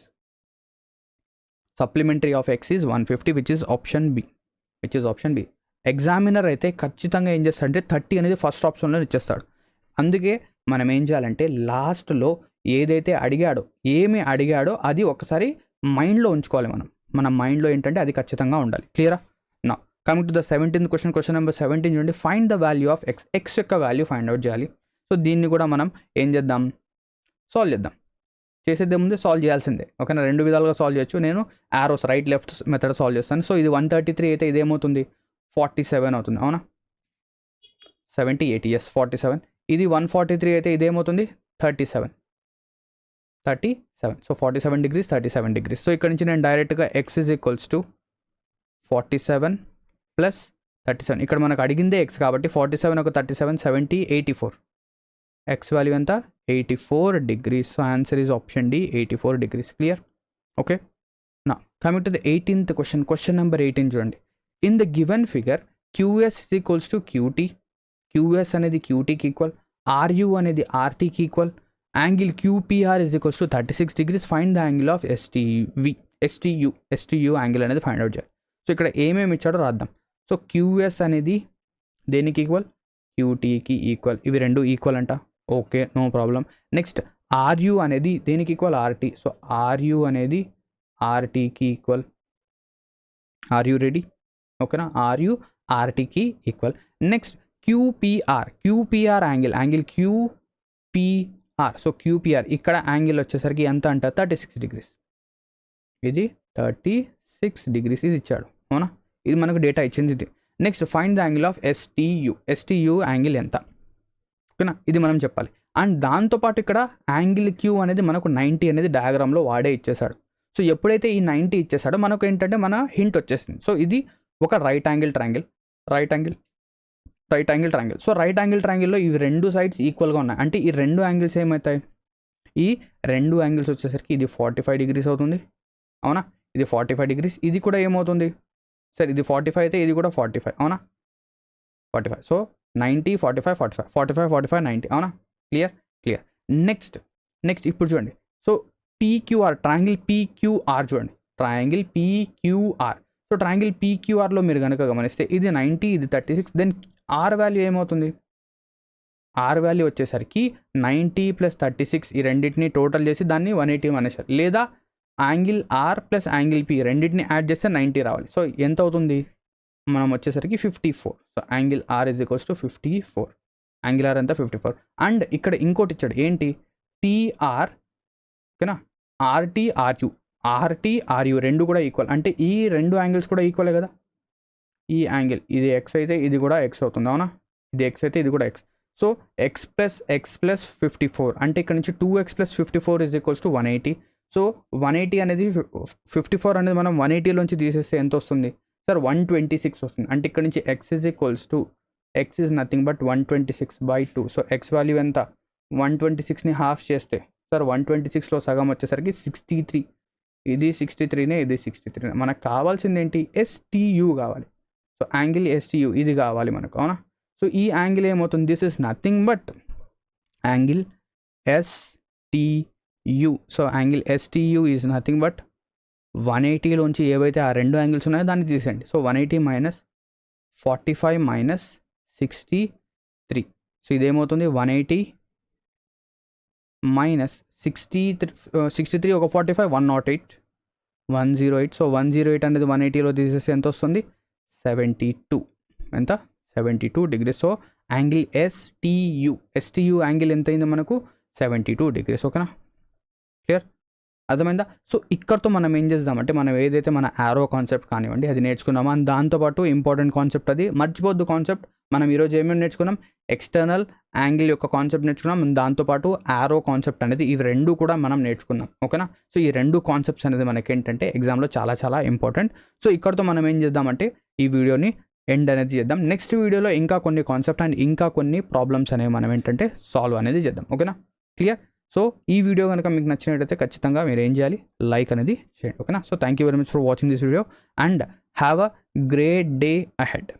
Supplementary of X is 150 which is option B. Examiner అయితే ఖచ్చితంగా ఏం చేస్తాడంటే 30 అనేది ఫస్ట్ ఆప్షన్లో ఇచ్చేస్తాడు. అందుకే మనం ఏం చేయాలంటే లాస్ట్లో ఏదైతే అడిగాడో ఏమి అడిగాడో అది ఒకసారి మైండ్లో ఉంచుకోవాలి మన మైండ్లో ఏంటంటే అది ఖచ్చితంగా ఉండాలి. క్లియరా? నా coming to the 17th question, question number 17 చూడండి. Find the value of X, X యొక్క వాల్యూ ఫైండ్ అవుట్ చేయాలి. సో దీన్ని కూడా మనం ఏం చేద్దాం, సాల్వ్ చేద్దాం. చేసేదే ముందే సాల్వ్ చేయాల్సిందే. ఓకేనా? రెండు విధాలుగా సాల్వ్ చేయొచ్చు. నేను Aorus right left method solve చేస్తాను. సో ఇది 133 అయితే ఇదేమవుతుంది 47 అవుతుంది. అవునా? 70 80 ఎస్ 47. ఇది 143 అయితే ఇదేమవుతుంది 37. So 47 degrees 37 degrees. సో ఇక్కడ నుంచి నేను డైరెక్ట్గా X is equals to 47 plus 37. ఇక్కడ మనకు అడిగిందే ఎక్స్ కాబట్టి 47 ఒక 37 70 84. ఎక్స్ వాల్యూ ఎంత 84 degrees. So answer is option D 84 degrees. Clear? Okay. నా coming to the 18th question, question number 18 చూడండి. In the given figure QS is equals to QT, QS అనేది క్యూటీకి ఈక్వల్, ఆర్యు అనేది ఆర్టీకి equal, angle QPR is equals to 36 degrees. Find the angle of STU angle అనేది find out చేయాలి. So ఇక్కడ ఏమేమి ఇచ్చాడో రాద్దాం. సో క్యూఎస్ అనేది దేనికి ఈక్వల్, క్యూటీకి ఈక్వల్. ఇవి రెండు ఈక్వల్ అంట. Okay, no problem. Next RU అనేది దేనికి ఈక్వల్, ఆర్టీ. సో ఆర్యు అనేది ఆర్టీకి ఈక్వల్. RU ready? ఓకేనా? ఆర్యు ఆర్టీకి equal. Next QPR angle QPR. So QPR ఇక్కడ యాంగిల్ వచ్చేసరికి ఎంత అంట 36 degrees. ఇది 36 degrees ఇది ఇచ్చాడు. అవునా? ఇది మనకు డేటా ఇచ్చింది ఇది. Next find the angle of STU angle ఎంత. ఓకేనా? ఇది మనం చెప్పాలి. అండ్ దాంతోపాటు ఇక్కడ యాంగిల్ క్యూ అనేది మనకు 90 అనేది డయాగ్రామ్లో వాడే ఇచ్చేసాడు. సో ఎప్పుడైతే ఈ 90 ఇచ్చేసాడో మనకు ఏంటంటే మన హింట్ వచ్చేసింది. సో ఇది ఒక right angle triangle. So right angle ట్రయాంగిల్లో ఇవి రెండు సైడ్స్ ఈక్వల్గా ఉన్నాయి. అంటే ఈ రెండు యాంగిల్స్ ఏమవుతాయి, ఈ రెండు యాంగిల్స్ వచ్చేసరికి ఇది 45 degrees అవుతుంది. అవునా? ఇది 45 degrees. ఇది కూడా ఏమవుతుంది సరే, ఇది 45 అయితే ఇది కూడా 45. అవునా? 45. సో 90 45 45 45 45 90. అవునా? క్లియర్. నెక్స్ట్ ఇప్పుడు చూడండి. సో పీక్యూఆర్ ట్రయాంగిల్ పీక్యూఆర్ చూడండి. Triangle PQR. సో ట్రయాంగిల్ పీక్యూఆర్లో మీరు కనుక గమనిస్తే ఇది 90 ఇది 36. దెన్ ఆర్ వాల్యూ ఏమవుతుంది, ఆర్ వాల్యూ వచ్చేసరికి 90 + 36 ఈ రెండింటిని టోటల్ చేసి దాన్ని 180 అనేసారు. లేదా angle R plus angle P రెండింటిని యాడ్ చేస్తే 90 రావాలి. సో ఎంత అవుతుంది మనం వచ్చేసరికి 54. So angle R is equals to 54. Angle R ఎంత 54. అండ్ ఇక్కడ ఇంకోటి ఇచ్చాడు ఏంటి, టీఆర్. ఓకేనా? ఆర్టీఆర్యు రెండు కూడా ఈక్వల్. అంటే ఈ రెండు యాంగిల్స్ కూడా ఈక్వలే కదా. ఈ యాంగిల్ ఇది ఎక్స్ అయితే ఇది కూడా ఎక్స్ అవుతుంది. అవునా? ఇది ఎక్స్ అయితే ఇది కూడా ఎక్స్. సో ఎక్స్ ప్లస్ 54 అంటే ఇక్కడ నుంచి 2x + 54 is equals to 180. So 180 అనేది 54 అనేది మనం 180లోంచి తీసేస్తే ఎంత వస్తుంది సార్, 126 వస్తుంది. అంటే ఇక్కడ నుంచి X is equals to X is nothing but 126/2. So X value ఎంత 126ని హాఫ్ చేస్తే సార్ 126లో సగం వచ్చేసరికి 63. ఇది 63నే ఇది 63. మనకు కావాల్సింది ఏంటి, ఎస్టీయూ కావాలి. సో యాంగిల్ ఎస్టీయూ ఇది కావాలి మనకు. అవునా? సో ఈ యాంగిల్ ఏమవుతుంది, this is nothing but angle STU. So angle STU is nothing but 180లోంచి ఏవైతే ఆ రెండు యాంగిల్స్ ఉన్నాయో దాన్ని తీసేయండి. సో 180 - 45 - 63. సో ఇదేమవుతుంది 180 - 63 ఒక 45 108. సో 108 అనేది 180లో తీసేస్తే ఎంత వస్తుంది 72. ఎంత 72 degrees. So angle STU angle ఎంత అయింది మనకు 72 degrees. ఓకేనా? క్లియర్? అర్థమైందా? సో ఇక్కడతో మనం ఏం చేద్దామంటే మనం ఏదైతే మన యారో కాన్సెప్ట్ కానివ్వండి అది నేర్చుకున్నామో, అండ్ దాంతోపాటు ఇంపార్టెంట్ కాన్సెప్ట్ అది మర్చిపోద్దు కాన్సెప్ట్. మనం ఈరోజు ఏమేమి నేర్చుకున్నాం, ఎక్స్టర్నల్ యాంగిల్ యొక్క కాన్సెప్ట్ నేర్చుకున్నాం, దాంతోపాటు యారో కాన్సెప్ట్ అనేది ఇవి రెండు కూడా మనం నేర్చుకున్నాం. ఓకేనా? సో ఈ రెండు కాన్సెప్ట్స్ అనేది మనకి ఏంటంటే ఎగ్జామ్లో చాలా చాలా ఇంపార్టెంట్. సో ఇక్కడతో మనం ఏం చేద్దామంటే ఈ వీడియోని ఎండ్ అనేది చేద్దాం. నెక్స్ట్ వీడియోలో ఇంకా కొన్ని కాన్సెప్ట్ అండ్ ఇంకా కొన్ని ప్రాబ్లమ్స్ అనేవి మనం ఏంటంటే సాల్వ్ అనేది చేద్దాం. ఓకేనా? క్లియర్? సో ఈ వీడియో కనుక మీకు నచ్చినట్టయితే ఖచ్చితంగా మీరు ఏం చేయాలి, లైక్ అనేది చేయండి. ఓకేనా? So thank you very much for watching this video and have a great day ahead.